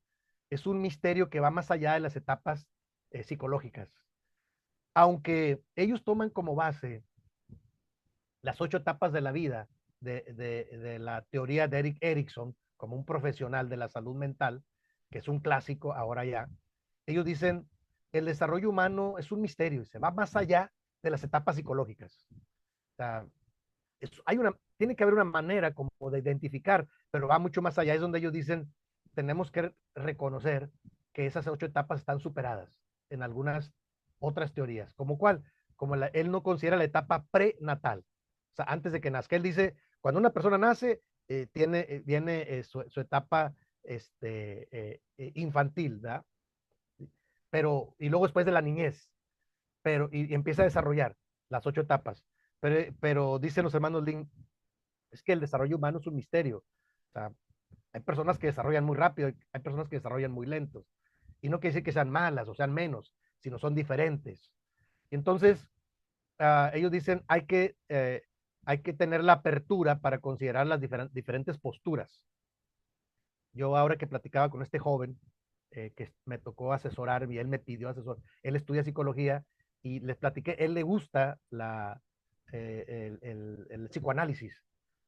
es un misterio que va más allá de las etapas psicológicas. Aunque ellos toman como base las 8 etapas de la vida de la teoría de Eric Erickson como un profesional de la salud mental, que es un clásico ahora ya, ellos dicen, el desarrollo humano es un misterio y se va más allá de las etapas psicológicas. O sea, tiene que haber una manera como de identificar, pero va mucho más allá. Es donde ellos dicen, tenemos que reconocer que esas 8 etapas están superadas en algunas otras teorías. ¿Como cuál? Como él no considera la etapa prenatal. O sea, antes de que nazca. Él dice, cuando una persona nace, viene su etapa infantil, ¿verdad? Pero, y luego después de la niñez, y empieza a desarrollar las 8 etapas. Pero dicen los hermanos Lin, es que el desarrollo humano es un misterio. O sea, hay personas que desarrollan muy rápido, hay personas que desarrollan muy lentos. Y no quiere decir que sean malas o sean menos, sino son diferentes. Entonces, ellos dicen, hay que tener la apertura para considerar las diferentes posturas. Yo ahora que platicaba con este joven, que me tocó asesorar y él me pidió asesor, él estudia psicología y les platiqué, él le gusta el psicoanálisis.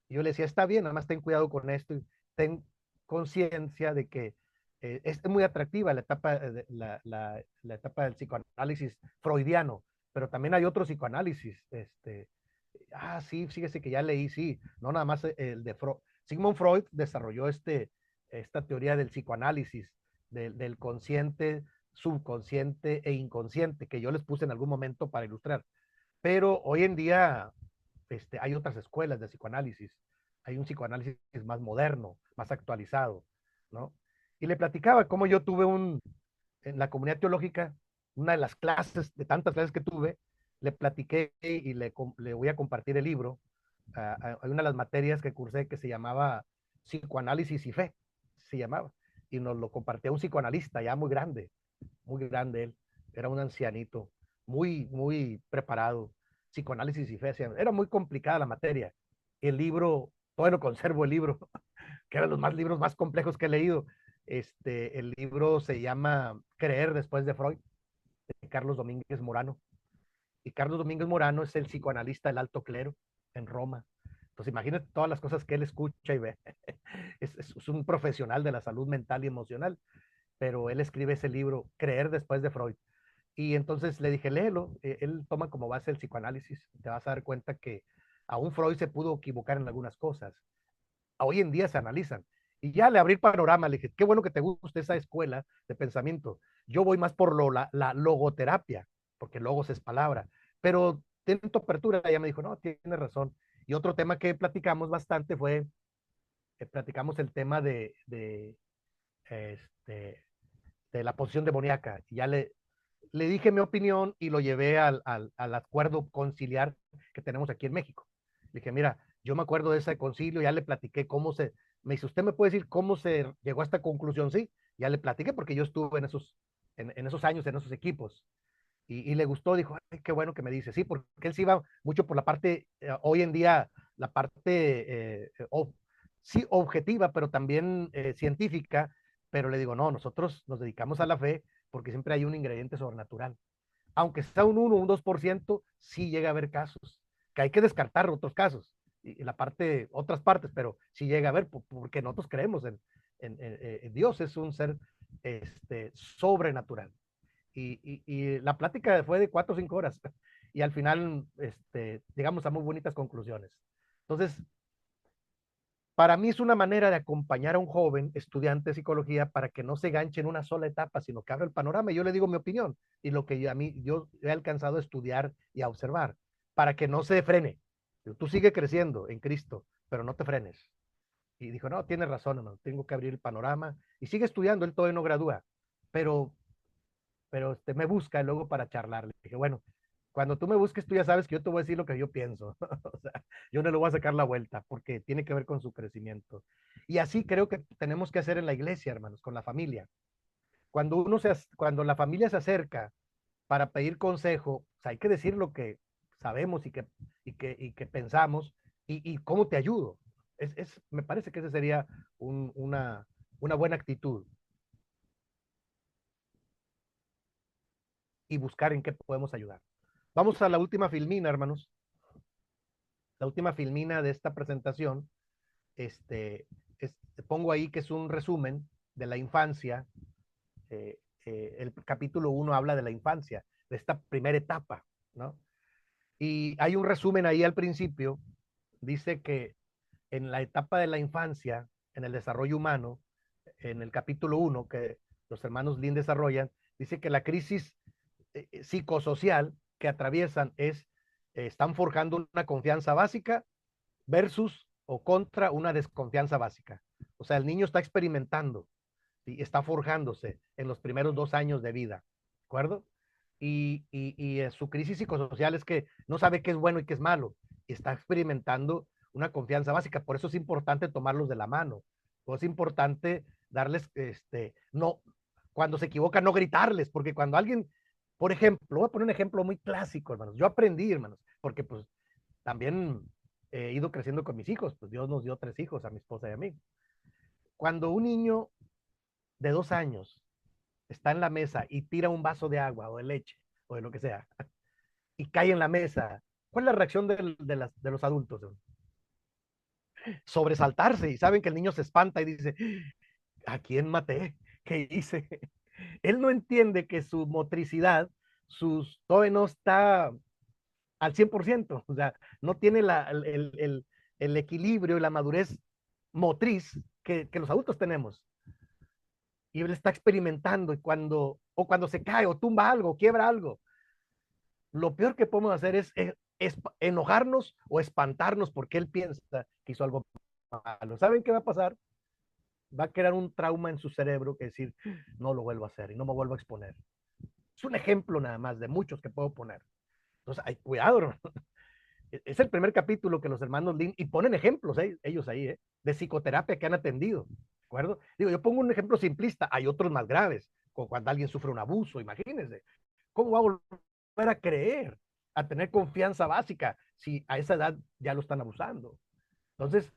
Y yo le decía, está bien, nada más ten cuidado con esto y ten conciencia de que es muy atractiva la etapa, la etapa del psicoanálisis freudiano, pero también hay otro psicoanálisis. Sí, fíjese que ya leí, sí, no nada más el de Freud. Sigmund Freud desarrolló esta teoría del psicoanálisis, del consciente, subconsciente e inconsciente, que yo les puse en algún momento para ilustrar. Pero hoy en día hay otras escuelas de psicoanálisis. Hay un psicoanálisis más moderno, más actualizado, ¿no? Y le platicaba cómo yo tuve en la comunidad teológica, una de las clases, de tantas clases que tuve, le platiqué y le voy a compartir el libro. Hay una de las materias que cursé que se llamaba Psicoanálisis y Fe, se llamaba. Y nos lo compartió un psicoanalista ya muy grande él. Era un ancianito, muy preparado. Psicoanálisis y fe. Era muy complicada la materia. El libro, todavía no conservo el libro, que era los libros más complejos que he leído. El libro se llama Creer después de Freud, de Carlos Domínguez Morano. Y Carlos Domínguez Morano es el psicoanalista del alto clero en Roma. Entonces imagínate todas las cosas que él escucha y ve. Es un profesional de la salud mental y emocional, pero él escribe ese libro, Creer después de Freud. Y entonces le dije, léelo, él toma como base el psicoanálisis, te vas a dar cuenta que aún Freud se pudo equivocar en algunas cosas. Hoy en día se analizan. Y ya le abrí el panorama, le dije, qué bueno que te guste esa escuela de pensamiento. Yo voy más por la logoterapia, porque logos es palabra, pero tiene tu apertura. Ella me dijo, no, tienes razón. Y otro tema que platicamos bastante fue, platicamos el tema este, de la posición demoníaca. Y ya le dije mi opinión y lo llevé al acuerdo conciliar que tenemos aquí en México. Le dije, mira, yo me acuerdo de ese concilio, ya le platiqué me dice, ¿usted me puede decir cómo se llegó a esta conclusión? Sí, ya le platiqué porque yo estuve en esos años, en esos equipos. Y le gustó, dijo, ay, qué bueno que me dice, sí, porque él sí iba mucho por la parte, hoy en día, la parte, sí, objetiva, pero también científica, pero le digo, no, nosotros nos dedicamos a la fe porque siempre hay un ingrediente sobrenatural. Aunque sea un 1 un 2%, sí llega a haber casos, que hay que descartar otros casos, y la parte, otras partes, pero sí llega a haber, porque nosotros creemos en Dios, es un ser sobrenatural. Y la plática fue de 4 o 5 horas y al final llegamos a muy bonitas conclusiones. Entonces, para mí es una manera de acompañar a un joven estudiante de psicología para que no se ganche en una sola etapa, sino que abra el panorama. Y yo le digo mi opinión y lo que yo he alcanzado a estudiar y a observar, para que no se frene. Tú sigue creciendo en Cristo, pero no te frenes. Y dijo, no, tienes razón, hermano, tengo que abrir el panorama. Y sigue estudiando, él todavía no gradúa, pero me busca luego para charlar. Le dije, bueno, cuando tú me busques, tú ya sabes que yo te voy a decir lo que yo pienso. O sea, yo no le voy a sacar la vuelta porque tiene que ver con su crecimiento. Y así creo que tenemos que hacer en la iglesia, hermanos, con la familia. Cuando la familia se acerca para pedir consejo, o sea, hay que decir lo que sabemos y que pensamos y cómo te ayudo. Me parece que esa sería una buena actitud y buscar en qué podemos ayudar. Vamos a la última filmina, hermanos. La última filmina de esta presentación. Este, pongo ahí que es un resumen de la infancia. El capítulo 1 habla de la infancia, de esta primera etapa, ¿no? Y hay un resumen ahí al principio. Dice que en la etapa de la infancia, en el desarrollo humano, en el capítulo 1 que los hermanos Lin desarrollan, dice que la crisis psicosocial que atraviesan están forjando una confianza básica versus o contra una desconfianza básica. O sea, el niño está experimentando y está forjándose en los primeros 2 años de vida, ¿de acuerdo? Y su crisis psicosocial es que no sabe qué es bueno y qué es malo, y está experimentando una confianza básica. Por eso es importante tomarlos de la mano, por eso es importante darles, no, cuando se equivocan, no gritarles, porque cuando alguien, por ejemplo, voy a poner un ejemplo muy clásico, hermanos, yo aprendí, hermanos, porque pues también he ido creciendo con mis hijos, pues Dios nos dio 3 hijos, a mi esposa y a mí. Cuando un niño de 2 años está en la mesa y tira un vaso de agua o de leche o de lo que sea y cae en la mesa, ¿Cuál es la reacción de los adultos? Sobresaltarse, y saben que el niño se espanta y dice, ¿a quién maté? ¿Qué hice? Él no entiende que su motricidad, todavía no está al 100%, o sea, no tiene el equilibrio y la madurez motriz que los adultos tenemos. Y él está experimentando y cuando se cae o tumba algo, o quiebra algo, lo peor que podemos hacer es enojarnos o espantarnos porque él piensa que hizo algo malo. ¿Saben qué va a pasar? Va a crear un trauma en su cerebro que decir, no lo vuelvo a hacer y no me vuelvo a exponer. Es un ejemplo nada más de muchos que puedo poner. Entonces, hay cuidado, hermano. Es el primer capítulo que los hermanos Lin, y ponen ejemplos ellos ahí, de psicoterapia que han atendido, ¿de acuerdo? Digo, yo pongo un ejemplo simplista, hay otros más graves, como cuando alguien sufre un abuso, imagínense. ¿Cómo va a volver a creer, a tener confianza básica, si a esa edad ya lo están abusando? Entonces,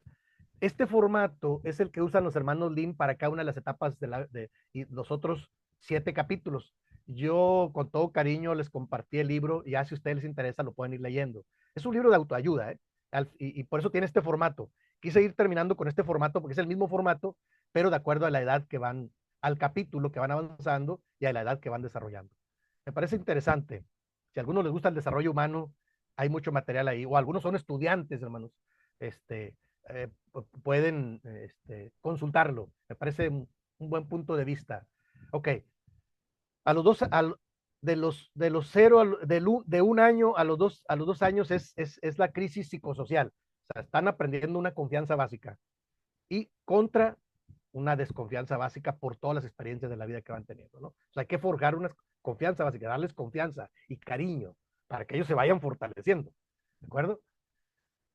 este formato es el que usan los hermanos Lin para cada una de las etapas y los otros 7 capítulos. Yo con todo cariño les compartí el libro y ya si a ustedes les interesa lo pueden ir leyendo. Es un libro de autoayuda, ¿eh? Y por eso tiene este formato. Quise ir terminando con este formato porque es el mismo formato, pero de acuerdo a la edad que van, al capítulo que van avanzando y a la edad que van desarrollando. Me parece interesante. Si a algunos les gusta el desarrollo humano, hay mucho material ahí, o algunos son estudiantes, hermanos, eh, pueden consultarlo. Me parece un buen punto de vista. Ok, a los dos, de los cero, de un año a los 2 años es la crisis psicosocial. O sea, están aprendiendo una confianza básica y contra una desconfianza básica por todas las experiencias de la vida que van teniendo, ¿no? O sea, hay que forjar una confianza básica, darles confianza y cariño para que ellos se vayan fortaleciendo, ¿de acuerdo?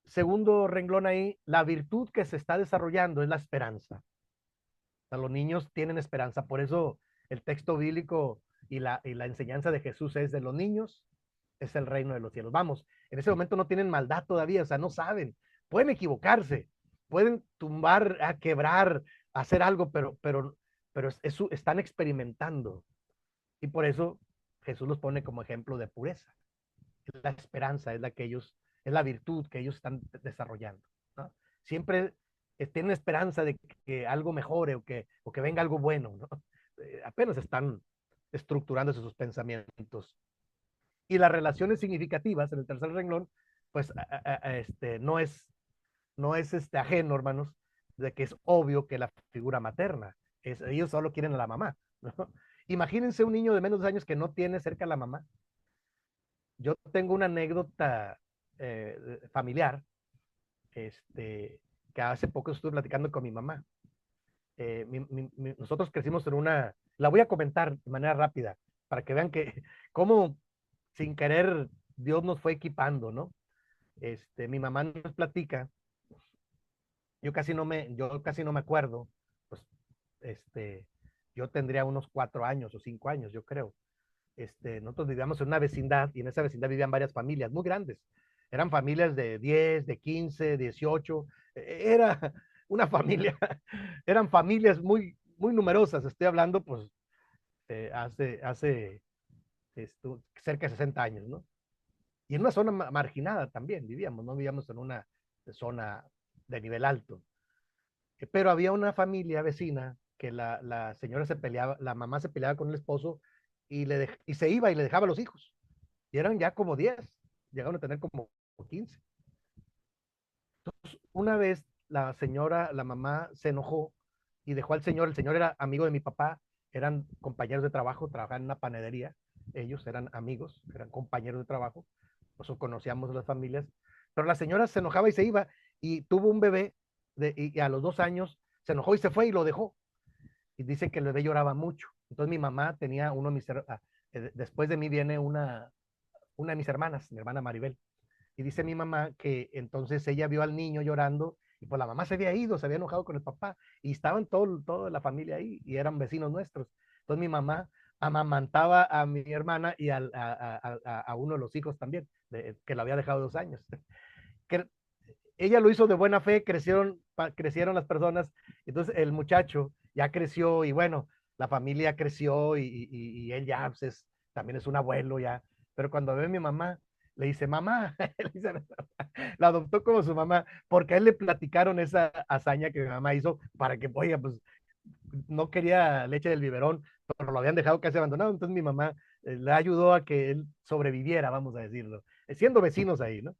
Segundo renglón ahí, la virtud que se está desarrollando es la esperanza. O sea, los niños tienen esperanza, por eso el texto bíblico y la enseñanza de Jesús es de los niños, es el reino de los cielos. Vamos, en ese momento no tienen maldad todavía, o sea, no saben, pueden equivocarse, pueden tumbar, a quebrar, hacer algo, pero están experimentando. Y por eso Jesús los pone como ejemplo de pureza. La esperanza es la que ellos, es la virtud que ellos están desarrollando, ¿no? Siempre tienen esperanza de que algo mejore o que venga algo bueno, ¿no? Apenas están estructurando sus pensamientos. Y las relaciones significativas en el tercer renglón, pues no es ajeno, hermanos, de que es obvio que la figura materna, ellos solo quieren a la mamá, ¿no? Imagínense un niño de menos de años que no tiene cerca a la mamá. Yo tengo una anécdota familiar, que hace poco estuve platicando con mi mamá. Nosotros crecimos la voy a comentar de manera rápida, para que vean que cómo sin querer Dios nos fue equipando, ¿no? Mi mamá nos platica, yo casi no me acuerdo, pues, este, yo tendría unos 4 años o 5 años, yo creo. Nosotros vivíamos en una vecindad y en esa vecindad vivían varias familias muy grandes. Eran familias de 10, de 15, 18. Era una familia, eran familias muy, muy numerosas. Estoy hablando, pues, hace cerca de 60 años, ¿no? Y en una zona marginada también vivíamos, no vivíamos en una zona de nivel alto. Pero había una familia vecina que la señora se peleaba, la mamá se peleaba con el esposo y se iba y le dejaba a los hijos. Y eran ya como 10, llegaron a tener como 15. Entonces, una vez la mamá se enojó y dejó al señor. El señor era amigo de mi papá, eran compañeros de trabajo, trabajaban en una panadería, ellos eran amigos, eran compañeros de trabajo, nosotros conocíamos las familias, pero la señora se enojaba y se iba y tuvo un bebé y a los 2 años se enojó y se fue y lo dejó. Y dice que el bebé lloraba mucho. Entonces mi mamá tenía después de mí viene una de mis hermanas, mi hermana Maribel. Y dice mi mamá que entonces ella vio al niño llorando y pues la mamá se había ido, se había enojado con el papá y estaban toda la familia ahí y eran vecinos nuestros. Entonces mi mamá amamantaba a mi hermana y a uno de los hijos también, que lo había dejado 2 años. Que ella lo hizo de buena fe, crecieron las personas, entonces el muchacho ya creció y bueno, la familia creció y él ya pues, también es un abuelo ya, pero cuando ve a mi mamá, le dice, mamá, le dice, la adoptó como su mamá, porque a él le platicaron esa hazaña que mi mamá hizo para que, oiga, pues no quería leche del biberón, pero lo habían dejado casi abandonado, entonces mi mamá le ayudó a que él sobreviviera, vamos a decirlo, siendo vecinos ahí, ¿no?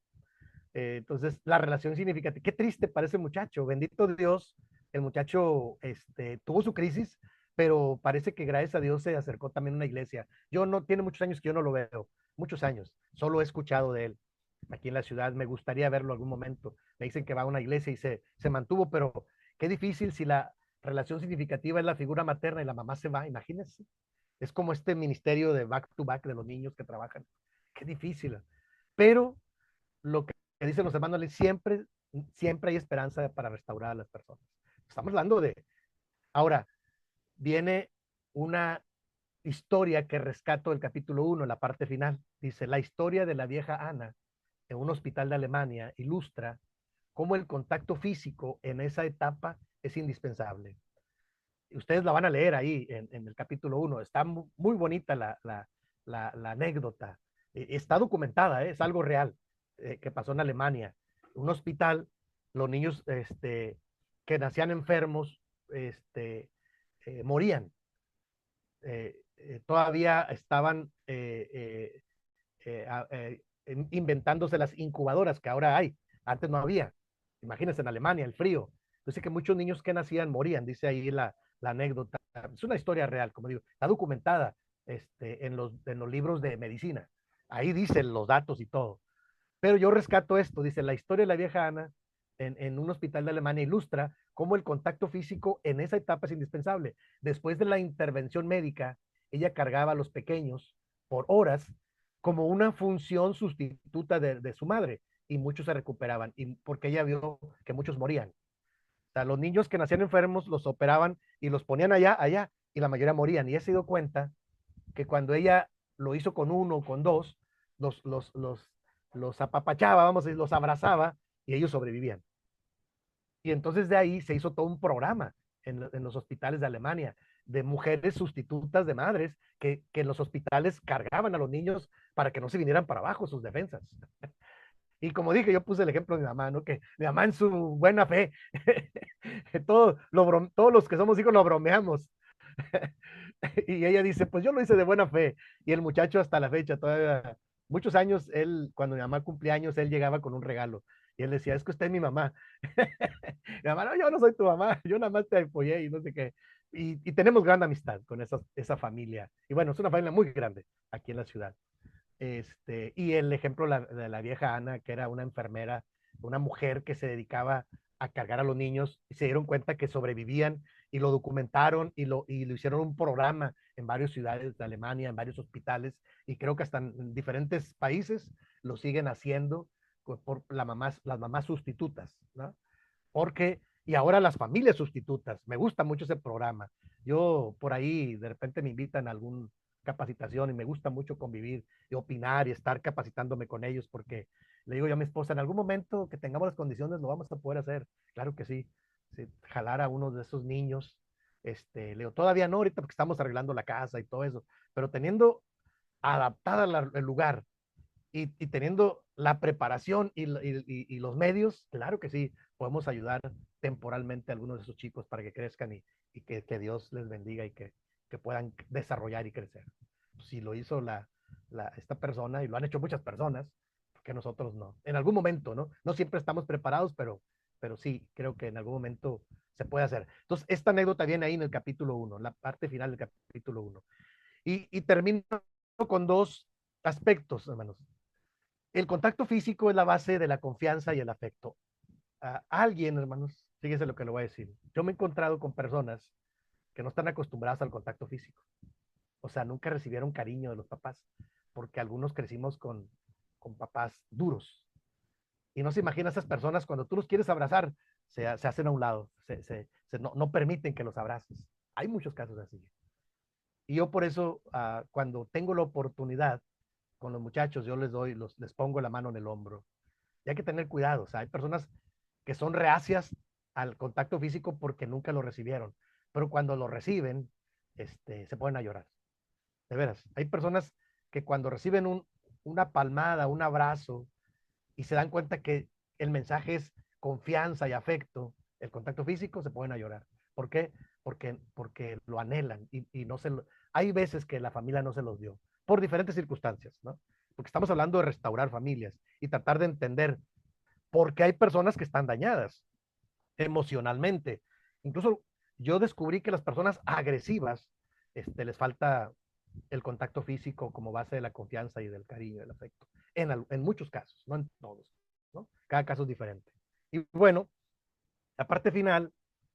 Entonces, la relación significativa. Qué triste para ese muchacho. Bendito Dios, el muchacho tuvo su crisis, pero parece que gracias a Dios se acercó también a una iglesia. Yo no, tiene muchos años que yo no lo veo, muchos años. Solo he escuchado de él aquí en la ciudad. Me gustaría verlo algún momento. Me dicen que va a una iglesia y se mantuvo, pero qué difícil si la relación significativa es la figura materna y la mamá se va, imagínense. Es como este ministerio de back to back de los niños que trabajan. Qué difícil. Pero lo que dicen los hermanos, siempre, siempre hay esperanza para restaurar a las personas. Estamos hablando de... Ahora, viene una historia que rescato del capítulo 1, la parte final. Dice, la historia de la vieja Ana en un hospital de Alemania ilustra cómo el contacto físico en esa etapa es indispensable. Ustedes la van a leer ahí en el capítulo 1. Está muy bonita la anécdota. Está documentada, es algo real que pasó en Alemania. Un hospital, los niños que nacían enfermos morían. Todavía estaban inventándose las incubadoras que ahora hay. Antes no había. Imagínense en Alemania, el frío. Dice que muchos niños que nacían morían, dice ahí la anécdota. Es una historia real, como digo, está documentada en los libros de medicina. Ahí dicen los datos y todo. Pero yo rescato esto, dice, la historia de la vieja Ana en un hospital de Alemania ilustra cómo el contacto físico en esa etapa es indispensable. Después de la intervención médica, ella cargaba a los pequeños por horas como una función sustituta de su madre y muchos se recuperaban y porque ella vio que muchos morían. O sea, los niños que nacían enfermos los operaban y los ponían allá, y la mayoría morían. Y ella se dio cuenta que cuando ella lo hizo con uno o con dos, los, los, los, los apapachaba, vamos a decir, los abrazaba y ellos sobrevivían. Y entonces de ahí se hizo todo un programa en los hospitales de Alemania de mujeres sustitutas de madres que en los hospitales cargaban a los niños para que no se vinieran para abajo sus defensas. Y como dije, yo puse el ejemplo de mi mamá, ¿no? Que mi mamá en su buena fe, todos los que somos hijos lo bromeamos. Y ella dice, pues yo lo hice de buena fe. Y el muchacho hasta la fecha, todavía, muchos años, él, cuando mi mamá cumplía años, él llegaba con un regalo. Y él decía, es que usted es mi mamá. Mi mamá, no, yo no soy tu mamá, yo nada más te apoyé y no sé qué. Y tenemos gran amistad con esa familia. Y bueno, es una familia muy grande aquí en la ciudad. Y el ejemplo de la vieja Ana, que era una enfermera, una mujer que se dedicaba a cargar a los niños, y se dieron cuenta que sobrevivían y lo documentaron y lo hicieron un programa en varias ciudades de Alemania, en varios hospitales, y creo que hasta en diferentes países lo siguen haciendo por las mamás sustitutas, ¿no? Porque, y ahora las familias sustitutas, me gusta mucho ese programa. Yo por ahí de repente me invitan a alguna capacitación y me gusta mucho convivir y opinar y estar capacitándome con ellos porque le digo yo a mi esposa, en algún momento que tengamos las condiciones lo vamos a poder hacer. Claro que sí, sí, jalar a uno de esos niños. Le digo, todavía no ahorita porque estamos arreglando la casa y todo eso, pero teniendo adaptada el lugar, y teniendo la preparación y los medios, claro que sí, podemos ayudar temporalmente a algunos de esos chicos para que crezcan y que Dios les bendiga y que puedan desarrollar y crecer. Si lo hizo esta persona y lo han hecho muchas personas, porque nosotros no. En algún momento, ¿no? No siempre estamos preparados, pero sí, creo que en algún momento se puede hacer. Entonces, esta anécdota viene ahí en el capítulo 1, la parte final del capítulo 1. Y termino con dos aspectos, hermanos. El contacto físico es la base de la confianza y el afecto. Alguien, hermanos, fíjese lo que le voy a decir. Yo me he encontrado con personas que no están acostumbradas al contacto físico. O sea, nunca recibieron cariño de los papás, porque algunos crecimos con papás duros. Y no se imagina esas personas cuando tú los quieres abrazar, se hacen a un lado, no permiten que los abraces. Hay muchos casos así. Y yo por eso, cuando tengo la oportunidad con los muchachos, yo les pongo la mano en el hombro. Y hay que tener cuidado. O sea, hay personas que son reacias al contacto físico porque nunca lo recibieron. Pero cuando lo reciben, se ponen a llorar. De veras. Hay personas que cuando reciben una palmada, un abrazo, y se dan cuenta que el mensaje es confianza y afecto, el contacto físico, se ponen a llorar. ¿Por qué? Porque lo anhelan y no se lo, hay veces que la familia no se los dio, por diferentes circunstancias, ¿no? Porque estamos hablando de restaurar familias y tratar de entender por qué hay personas que están dañadas emocionalmente. Incluso yo descubrí que las personas agresivas, les falta el contacto físico como base de la confianza y del cariño, del afecto. En muchos casos, no en todos, ¿no? Cada caso es diferente. Y bueno, la parte final,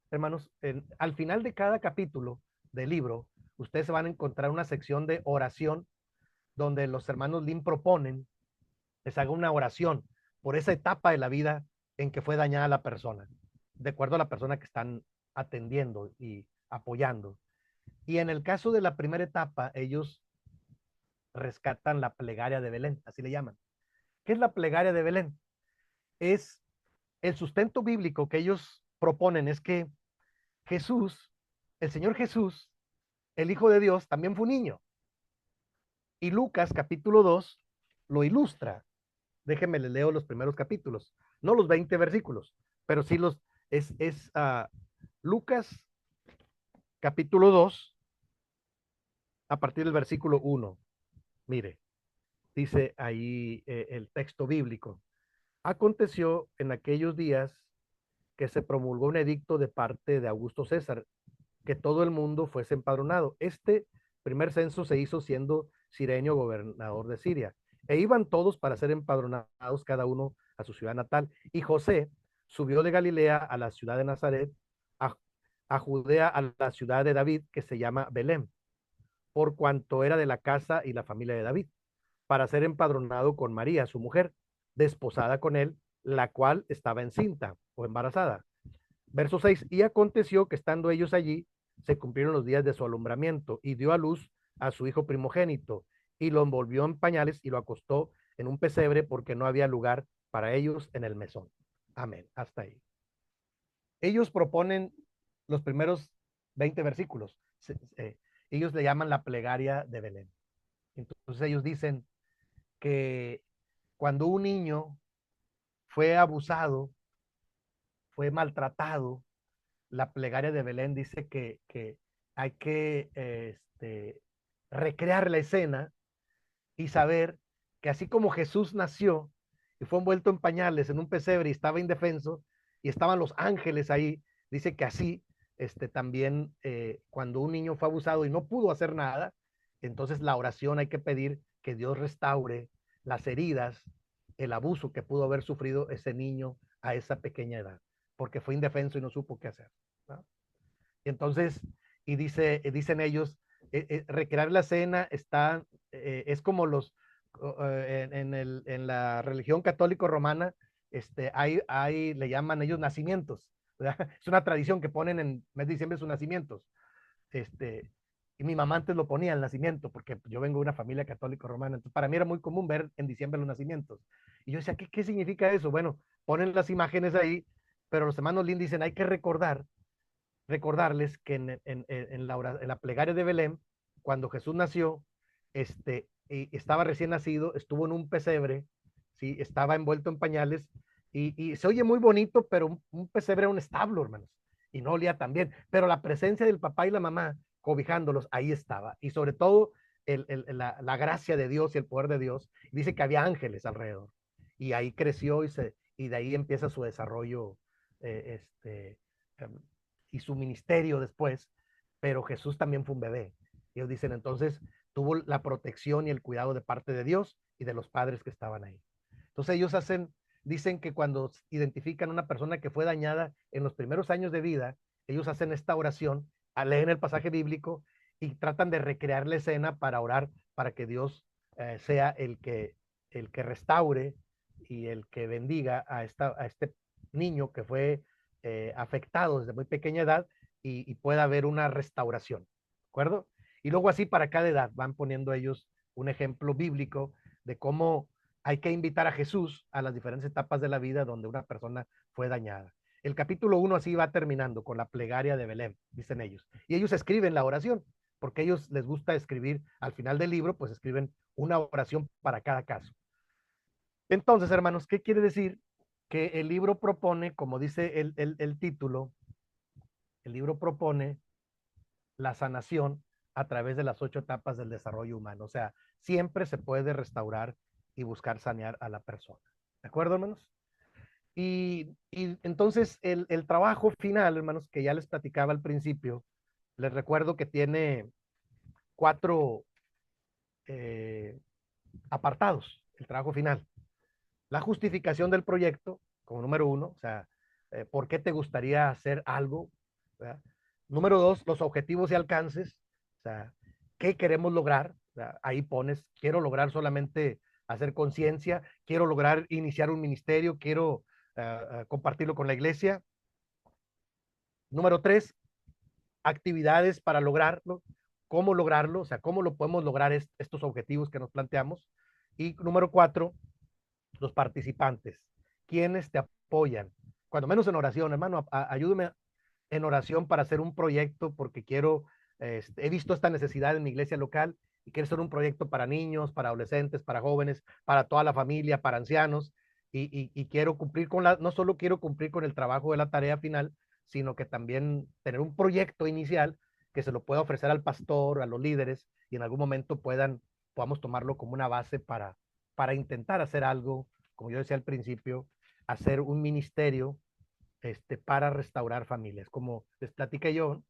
hermanos, al final de cada capítulo del libro, ustedes se van a encontrar una sección de oración donde los hermanos Lim proponen les haga una oración por esa etapa de la vida en que fue dañada la persona, de acuerdo a la persona que están atendiendo y apoyando. Y en el caso de la primera etapa, ellos rescatan la plegaria de Belén, así le llaman. ¿Qué es la plegaria de Belén? Es el sustento bíblico que ellos proponen, es que Jesús, el Señor Jesús, el Hijo de Dios, también fue un niño. Y Lucas capítulo 2 lo ilustra. Déjenme les leo los primeros capítulos, no los 20 versículos, pero sí es Lucas capítulo 2 a partir del versículo 1. Mire, dice ahí el texto bíblico. Aconteció en aquellos días que se promulgó un edicto de parte de Augusto César, que todo el mundo fuese empadronado. Este primer censo se hizo siendo Cirenio gobernador de Siria, e iban todos para ser empadronados cada uno a su ciudad natal. Y José subió de Galilea a la ciudad de Nazaret, a, a Judea, a la ciudad de David, que se llama Belén, por cuanto era de la casa y la familia de David, para ser empadronado con María, su mujer, desposada con él, la cual estaba encinta o embarazada. Verso 6, y aconteció que estando ellos allí, se cumplieron los días de su alumbramiento y dio a luz a su hijo primogénito y lo envolvió en pañales y lo acostó en un pesebre porque no había lugar para ellos en el mesón. Amén. Hasta ahí. Ellos proponen los primeros 20 versículos. Ellos le llaman la plegaria de Belén. Entonces ellos dicen que cuando un niño fue abusado, fue maltratado, la plegaria de Belén dice que hay que recrear la escena y saber que así como Jesús nació y fue envuelto en pañales en un pesebre y estaba indefenso y estaban los ángeles ahí, dice que así también cuando un niño fue abusado y no pudo hacer nada, entonces la oración hay que pedir que Dios restaure las heridas, el abuso que pudo haber sufrido ese niño a esa pequeña edad, porque fue indefenso y no supo qué hacer, ¿no? Y entonces, dicen ellos, recrear la escena es como en la religión católico romana, le llaman ellos nacimientos, ¿verdad? Es una tradición que ponen en mes de diciembre sus nacimientos. Este, y mi mamá antes lo ponía el nacimiento, porque yo vengo de una familia católico romana, entonces para mí era muy común ver en diciembre los nacimientos. Y yo decía, ¿qué significa eso? Bueno, ponen las imágenes ahí, pero los hermanos Lin dicen, hay que recordarles que en la plegaria de Belén, cuando Jesús nació, estaba recién nacido, estuvo en un pesebre, ¿sí? Estaba envuelto en pañales, y se oye muy bonito, pero un pesebre era un establo, hermanos, y no olía tan bien, pero la presencia del papá y la mamá cobijándolos, ahí estaba, y sobre todo la gracia de Dios y el poder de Dios, dice que había ángeles alrededor, y ahí creció y de ahí empieza su desarrollo eh, este, em, y su ministerio después, pero Jesús también fue un bebé. Ellos dicen entonces tuvo la protección y el cuidado de parte de Dios y de los padres que estaban ahí. Entonces ellos dicen que cuando identifican una persona que fue dañada en los primeros años de vida, ellos hacen esta oración, leen el pasaje bíblico y tratan de recrear la escena para orar para que Dios sea el que restaure y el que bendiga a este niño que fue afectado desde muy pequeña edad y pueda haber una restauración, ¿de acuerdo? Y luego así para cada edad van poniendo ellos un ejemplo bíblico de cómo hay que invitar a Jesús a las diferentes etapas de la vida donde una persona fue dañada. El capítulo 1 así va terminando con la plegaria de Belén, dicen ellos. Y ellos escriben la oración. porque a ellos les gusta escribir al final del libro, pues escriben una oración para cada caso. Entonces, hermanos, ¿qué quiere decir? Que el libro propone, como dice el título, el libro propone la sanación a través de las 8 etapas del desarrollo humano. O sea, siempre se puede restaurar y buscar sanear a la persona. ¿De acuerdo, hermanos? Y entonces el trabajo final, hermanos, que ya les platicaba al principio, les recuerdo que tiene 4 eh, apartados, el trabajo final. La justificación del proyecto, como número 1, o sea, ¿por qué te gustaría hacer algo? ¿Verdad? Número 2, los objetivos y alcances, o sea, ¿qué queremos lograr? O sea, ahí pones, quiero lograr solamente hacer conciencia, quiero lograr iniciar un ministerio, quiero compartirlo con la iglesia. Número 3, actividades para lograrlo, o sea, cómo lo podemos lograr estos objetivos que nos planteamos. Y número 4, los participantes, quienes te apoyan, cuando menos en oración, hermano, ayúdame en oración para hacer un proyecto porque quiero, he visto esta necesidad en mi iglesia local y quiero hacer un proyecto para niños, para adolescentes, para jóvenes, para toda la familia, para ancianos y quiero cumplir con no solo quiero cumplir con el trabajo de la tarea final, sino que también tener un proyecto inicial que se lo pueda ofrecer al pastor, a los líderes y en algún momento podamos tomarlo como una base para intentar hacer algo, como yo decía al principio, hacer un ministerio para restaurar familias. Como les platiqué yo,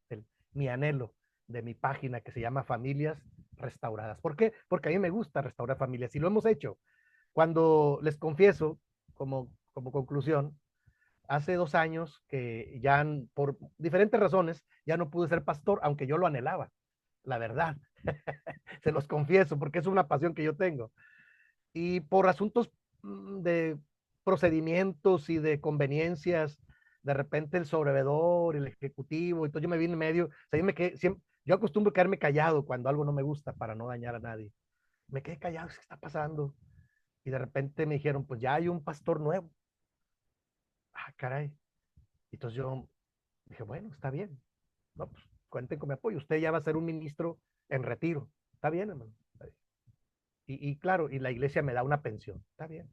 mi anhelo de mi página que se llama Familias Restauradas. ¿Por qué? Porque a mí me gusta restaurar familias y lo hemos hecho. Cuando les confieso, como conclusión, hace 2 años que ya por diferentes razones ya no pude ser pastor, aunque yo lo anhelaba, la verdad. Se los confieso porque es una pasión que yo tengo. Y por asuntos de procedimientos y de conveniencias, de repente el sobrevedor, el ejecutivo, entonces yo me vine en medio, o sea, yo acostumbro quedarme callado cuando algo no me gusta para no dañar a nadie. Me quedé callado, ¿qué está pasando? Y de repente me dijeron, pues ya hay un pastor nuevo. Ah, caray. Entonces yo dije, bueno, está bien. No, pues cuenten con mi apoyo. Usted ya va a ser un ministro en retiro. Está bien, hermano. Está bien. Y claro, y la iglesia me da una pensión. Está bien.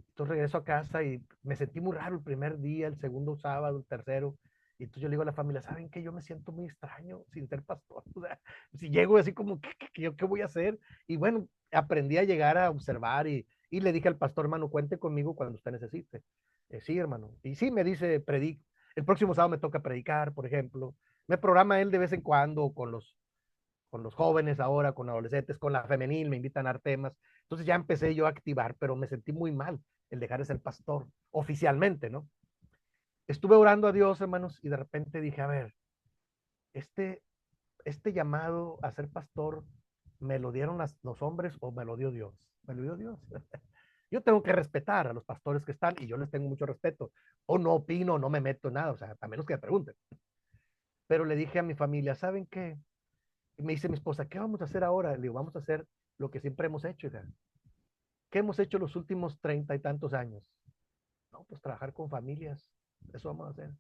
Entonces regreso a casa y me sentí muy raro el primer día, el segundo sábado, el tercero. Y entonces yo le digo a la familia, ¿saben qué? Yo me siento muy extraño sin ser pastor. O sea, si llego así como, ¿qué voy a hacer? Y bueno, aprendí a llegar a observar y le dije al pastor, hermano, cuente conmigo cuando usted necesite. Sí, hermano. Y sí, me dice, el próximo sábado me toca predicar, por ejemplo. Me programa él de vez en cuando con los jóvenes ahora, con adolescentes, con la femenil, me invitan a dar temas. Entonces ya empecé yo a activar, pero me sentí muy mal el dejar de ser pastor oficialmente, ¿no? Estuve orando a Dios, hermanos, y de repente dije, a ver, este, este llamado a ser pastor, ¿me lo dieron los hombres o me lo dio Dios? Me lo dio Dios. Yo tengo que respetar a los pastores que están y yo les tengo mucho respeto. O no opino, no me meto en nada, o sea, a menos que me pregunten. Pero le dije a mi familia, ¿saben qué? Y me dice mi esposa, ¿qué vamos a hacer ahora? Le digo, vamos a hacer lo que siempre hemos hecho, hija. ¿Qué hemos hecho los últimos 30 y tantos años? No, pues trabajar con familias. Eso vamos a hacer.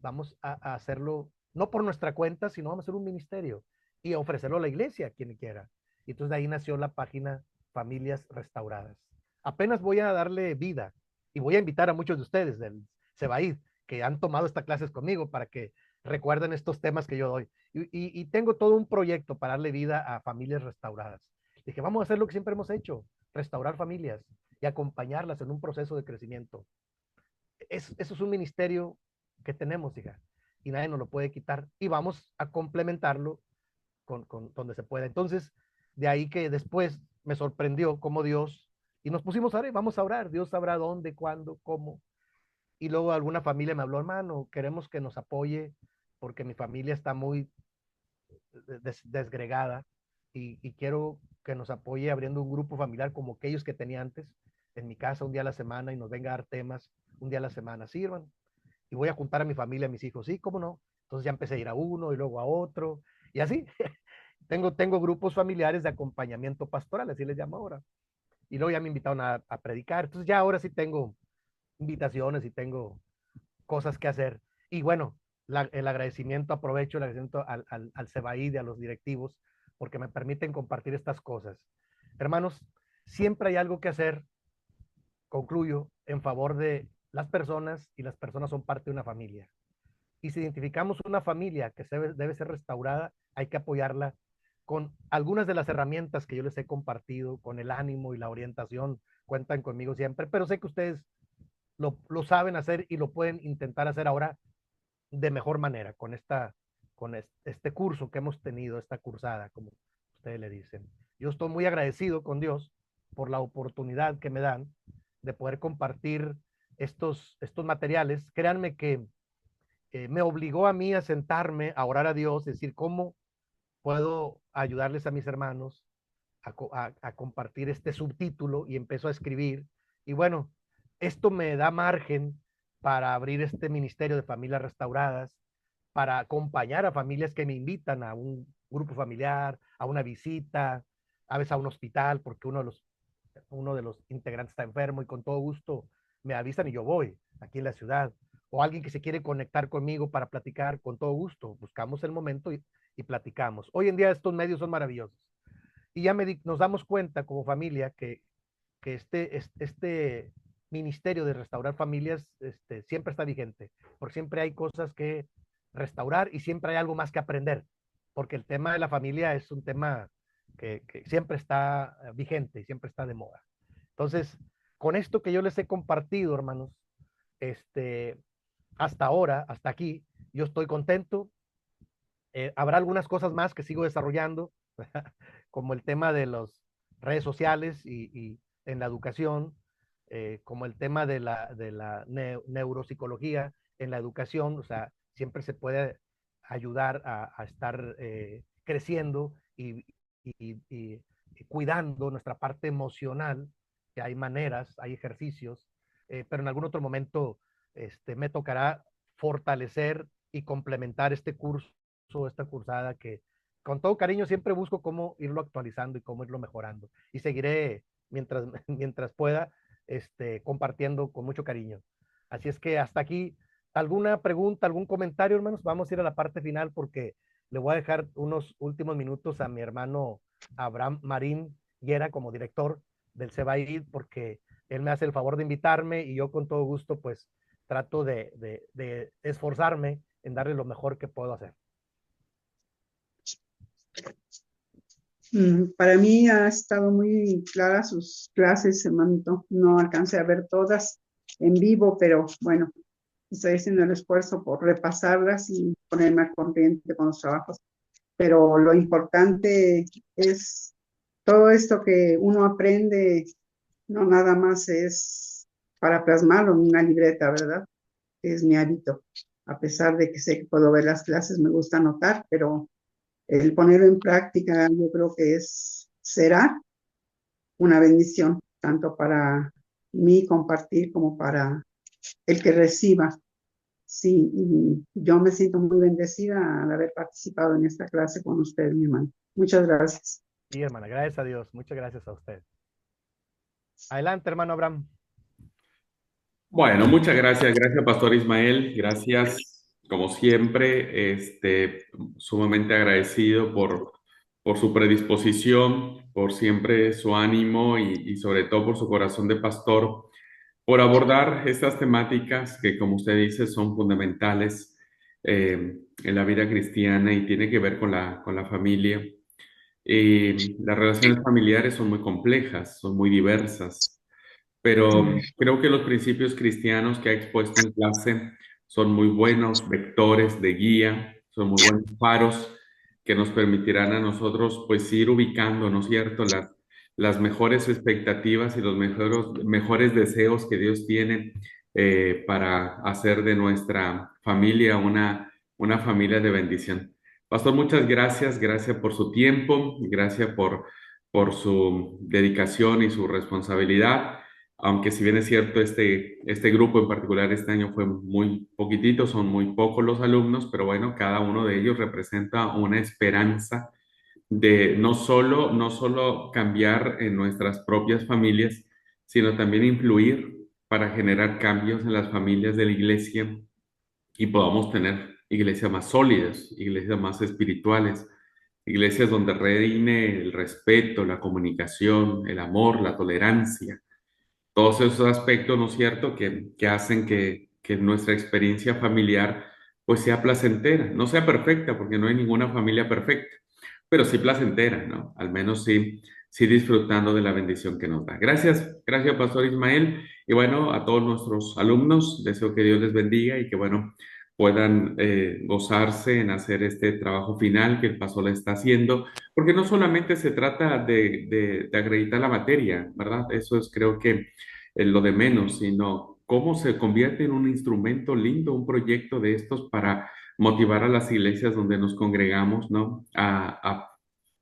Vamos a hacerlo, no por nuestra cuenta, sino vamos a hacer un ministerio y ofrecerlo a la iglesia, quien quiera. Y entonces de ahí nació la página Familias Restauradas. Apenas voy a darle vida y voy a invitar a muchos de ustedes del Sebaid que han tomado estas clases conmigo para que recuerden estos temas que yo doy. Y tengo todo un proyecto para darle vida a familias restauradas. Dije, vamos a hacer lo que siempre hemos hecho, restaurar familias y acompañarlas en un proceso de crecimiento. Eso es un ministerio que tenemos, hija, y nadie nos lo puede quitar. Y vamos a complementarlo con donde se pueda. Entonces, de ahí que después me sorprendió cómo Dios, y nos pusimos a orar, vamos a orar, Dios sabrá dónde, cuándo, cómo. Y luego alguna familia me habló, hermano, queremos que nos apoye porque mi familia está muy desgregada y quiero que nos apoye abriendo un grupo familiar como aquellos que tenía antes, en mi casa un día a la semana y nos venga a dar temas un día a la semana. Sí, hermano. Y voy a juntar a mi familia, a mis hijos. Sí, cómo no. Entonces ya empecé a ir a uno y luego a otro. Y así, tengo grupos familiares de acompañamiento pastoral, así les llamo ahora. Y luego ya me invitaron a predicar. Entonces ya ahora sí tengo invitaciones y tengo cosas que hacer. Y bueno, el agradecimiento, aprovecho el agradecimiento al CEBAID y a los directivos porque me permiten compartir estas cosas. Hermanos, siempre hay algo que hacer, concluyo, en favor de las personas, y las personas son parte de una familia. Y si identificamos una familia que debe ser restaurada, hay que apoyarla con algunas de las herramientas que yo les he compartido, con el ánimo y la orientación. Cuentan conmigo siempre, pero sé que ustedes lo saben hacer y lo pueden intentar hacer ahora de mejor manera con este curso que hemos tenido, esta cursada, como ustedes le dicen. Yo estoy muy agradecido con Dios por la oportunidad que me dan de poder compartir estos materiales. Créanme que me obligó a mí a sentarme, a orar a Dios, decir, ¿cómo puedo ayudarles a mis hermanos a compartir este subtítulo? Y empezó a escribir. Y bueno, esto me da margen para abrir este ministerio de familias restauradas, para acompañar a familias que me invitan a un grupo familiar, a una visita, a veces a un hospital, porque uno de los integrantes está enfermo y con todo gusto me avisan y yo voy aquí en la ciudad. O alguien que se quiere conectar conmigo para platicar, con todo gusto. Buscamos el momento y platicamos. Hoy en día estos medios son maravillosos. Y ya nos damos cuenta como familia que este ministerio de restaurar familias siempre está vigente, porque siempre hay cosas que restaurar y siempre hay algo más que aprender, porque el tema de la familia es un tema que siempre está vigente y siempre está de moda. Entonces, con esto que yo les he compartido, hermanos, este, hasta ahora, hasta aquí, yo estoy contento. Habrá algunas cosas más que sigo desarrollando, como el tema de las redes sociales y en la educación, como el tema de la neuropsicología en la educación. O sea, siempre se puede ayudar a estar creciendo y cuidando nuestra parte emocional, que hay maneras, hay ejercicios, pero en algún otro momento me tocará fortalecer y complementar este curso, esta cursada, que con todo cariño siempre busco cómo irlo actualizando y cómo irlo mejorando. Y seguiré mientras pueda, compartiendo con mucho cariño. Así es que hasta aquí, ¿alguna pregunta, algún comentario, hermanos? Vamos a ir a la parte final porque le voy a dejar unos últimos minutos a mi hermano Abraham Marín Llera como director del CEBAID, porque él me hace el favor de invitarme y yo con todo gusto pues trato de esforzarme en darle lo mejor que puedo hacer. Para mí ha estado muy clara sus clases, hermanito. No alcancé a ver todas en vivo, pero bueno, estoy haciendo el esfuerzo por repasarlas y ponerme al corriente con los trabajos. Pero lo importante es todo esto que uno aprende, no nada más es para plasmarlo en una libreta, ¿verdad? Es mi hábito. A pesar de que sé que puedo ver las clases, me gusta anotar, pero el ponerlo en práctica yo creo que será una bendición, tanto para mí compartir como para el que reciba. Sí, y yo me siento muy bendecida al haber participado en esta clase con usted, mi hermano. Muchas gracias. Sí, hermana, gracias a Dios. Muchas gracias a usted. Adelante, hermano Abraham. Bueno, muchas gracias, gracias Pastor Ismael, gracias como siempre, sumamente agradecido por su predisposición, por siempre su ánimo y sobre todo por su corazón de pastor, por abordar estas temáticas que como usted dice son fundamentales en la vida cristiana y tiene que ver con la familia. Las relaciones familiares son muy complejas, son muy diversas, pero creo que los principios cristianos que ha expuesto en clase son muy buenos vectores de guía, son muy buenos faros que nos permitirán a nosotros pues ir ubicando, ¿no es cierto?, las mejores expectativas y los mejores deseos que Dios tiene para hacer de nuestra familia una familia de bendición. Pastor, muchas gracias, gracias por su tiempo, gracias por su dedicación y su responsabilidad. Aunque si bien es cierto, este grupo en particular este año fue muy poquitito, son muy pocos los alumnos, pero bueno, cada uno de ellos representa una esperanza de no solo cambiar en nuestras propias familias, sino también influir para generar cambios en las familias de la iglesia y podamos tener iglesias más sólidas, iglesias más espirituales, iglesias donde reine el respeto, la comunicación, el amor, la tolerancia, todos esos aspectos, ¿no es cierto?, que hacen que nuestra experiencia familiar pues sea placentera, no sea perfecta, porque no hay ninguna familia perfecta, pero sí placentera, ¿no? Al menos sí, sí disfrutando de la bendición que nos da. Gracias, gracias, Pastor Ismael. Y bueno, a todos nuestros alumnos, deseo que Dios les bendiga y que, bueno, puedan gozarse en hacer este trabajo final que el pastor le está haciendo, porque no solamente se trata de acreditar la materia, ¿verdad? Eso es, creo que lo de menos, sino cómo se convierte en un instrumento lindo, un proyecto de estos para motivar a las iglesias donde nos congregamos, ¿no? A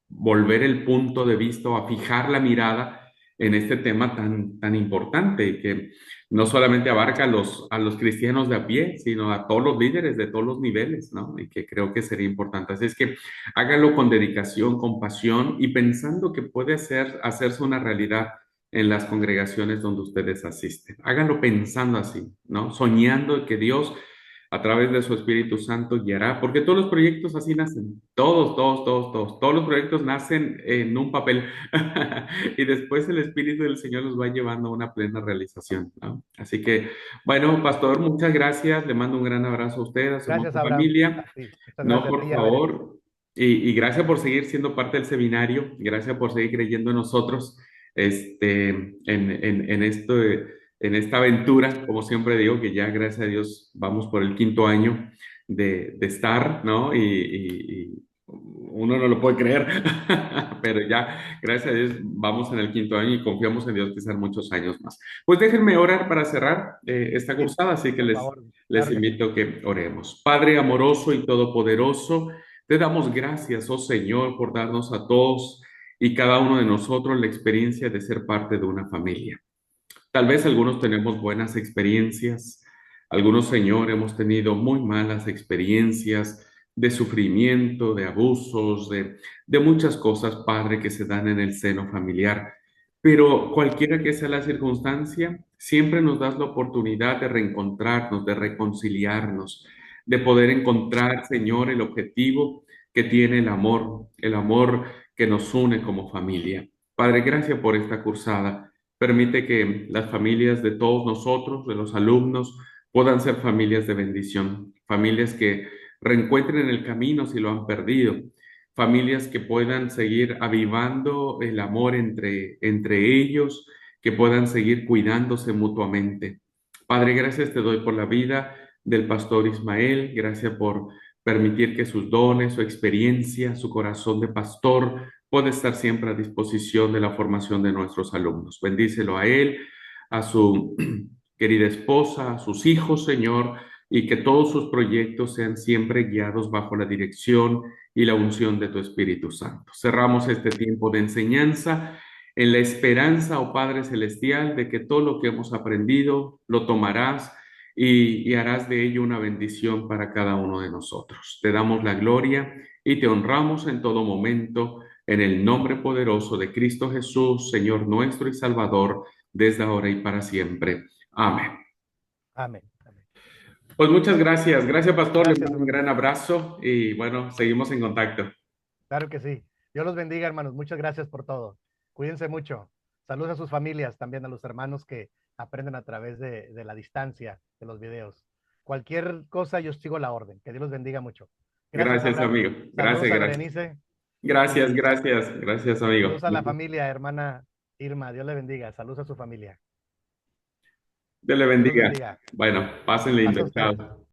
volver el punto de vista o a fijar la mirada en este tema tan importante que no solamente abarca a los cristianos de a pie, sino a todos los líderes de todos los niveles, ¿no? Y que creo que sería importante. Así es que hágalo con dedicación, con pasión y pensando que puede hacerse una realidad en las congregaciones donde ustedes asisten. Háganlo pensando así, ¿no? Soñando que Dios a través de su Espíritu Santo guiará, porque todos los proyectos así nacen, todos los proyectos nacen en un papel y después el Espíritu del Señor los va llevando a una plena realización, ¿no? Así que, bueno, pastor, muchas gracias, le mando un gran abrazo a usted, a su Gracias, hermosa Abraham. familia, Así, muchas no, gracias a por ti y a Beren. favor, y gracias por seguir siendo parte del seminario, gracias por seguir creyendo en nosotros, en esto en esta aventura, como siempre digo, que ya gracias a Dios vamos por el quinto año de estar, ¿no? Y uno no lo puede creer, pero ya, gracias a Dios, vamos en el quinto año y confiamos en Dios que sean muchos años más. Pues déjenme orar para cerrar esta Sí, cursada, así que por favor, les claro que sí. invito a que oremos. Padre amoroso y todopoderoso, te damos gracias, oh Señor, por darnos a todos y cada uno de nosotros la experiencia de ser parte de una familia. Tal vez algunos tenemos buenas experiencias, algunos, Señor, hemos tenido muy malas experiencias de sufrimiento, de abusos, de muchas cosas, Padre, que se dan en el seno familiar. Pero cualquiera que sea la circunstancia, siempre nos das la oportunidad de reencontrarnos, de reconciliarnos, de poder encontrar, Señor, el objetivo que tiene el amor que nos une como familia. Padre, gracias por esta cursada. Permite que las familias de todos nosotros, de los alumnos, puedan ser familias de bendición, familias que reencuentren el camino si lo han perdido, familias que puedan seguir avivando el amor entre ellos, que puedan seguir cuidándose mutuamente. Padre, gracias te doy por la vida del pastor Ismael, gracias por permitir que sus dones, su experiencia, su corazón de pastor puede estar siempre a disposición de la formación de nuestros alumnos. Bendícelo a él, a su querida esposa, a sus hijos, Señor, y que todos sus proyectos sean siempre guiados bajo la dirección y la unción de tu Espíritu Santo. Cerramos este tiempo de enseñanza en la esperanza, oh Padre Celestial, de que todo lo que hemos aprendido lo tomarás y harás de ello una bendición para cada uno de nosotros. Te damos la gloria y te honramos en todo momento en el nombre poderoso de Cristo Jesús, Señor nuestro y Salvador, desde ahora y para siempre. Amén. Amén. Amén. Pues muchas gracias. Gracias, pastor. Le Gracias, mando un hermano. gran abrazo y bueno, seguimos en contacto. Claro que sí. Dios los bendiga, hermanos. Muchas gracias por todo. Cuídense mucho. Saludos a sus familias, también a los hermanos que aprenden a través de la distancia de los videos. Cualquier cosa, yo sigo la orden. Que Dios los bendiga mucho. Gracias, Gracias, Abraham. amigo. Saludos Gracias, a gracias. Berenice Gracias, y gracias, gracias, amigo. saludos a la familia, hermana Irma. Dios le bendiga. Saludos a su familia. Dios le Dios los bendiga. bendiga. Bueno, pasen lindo. Pase usted. Chao.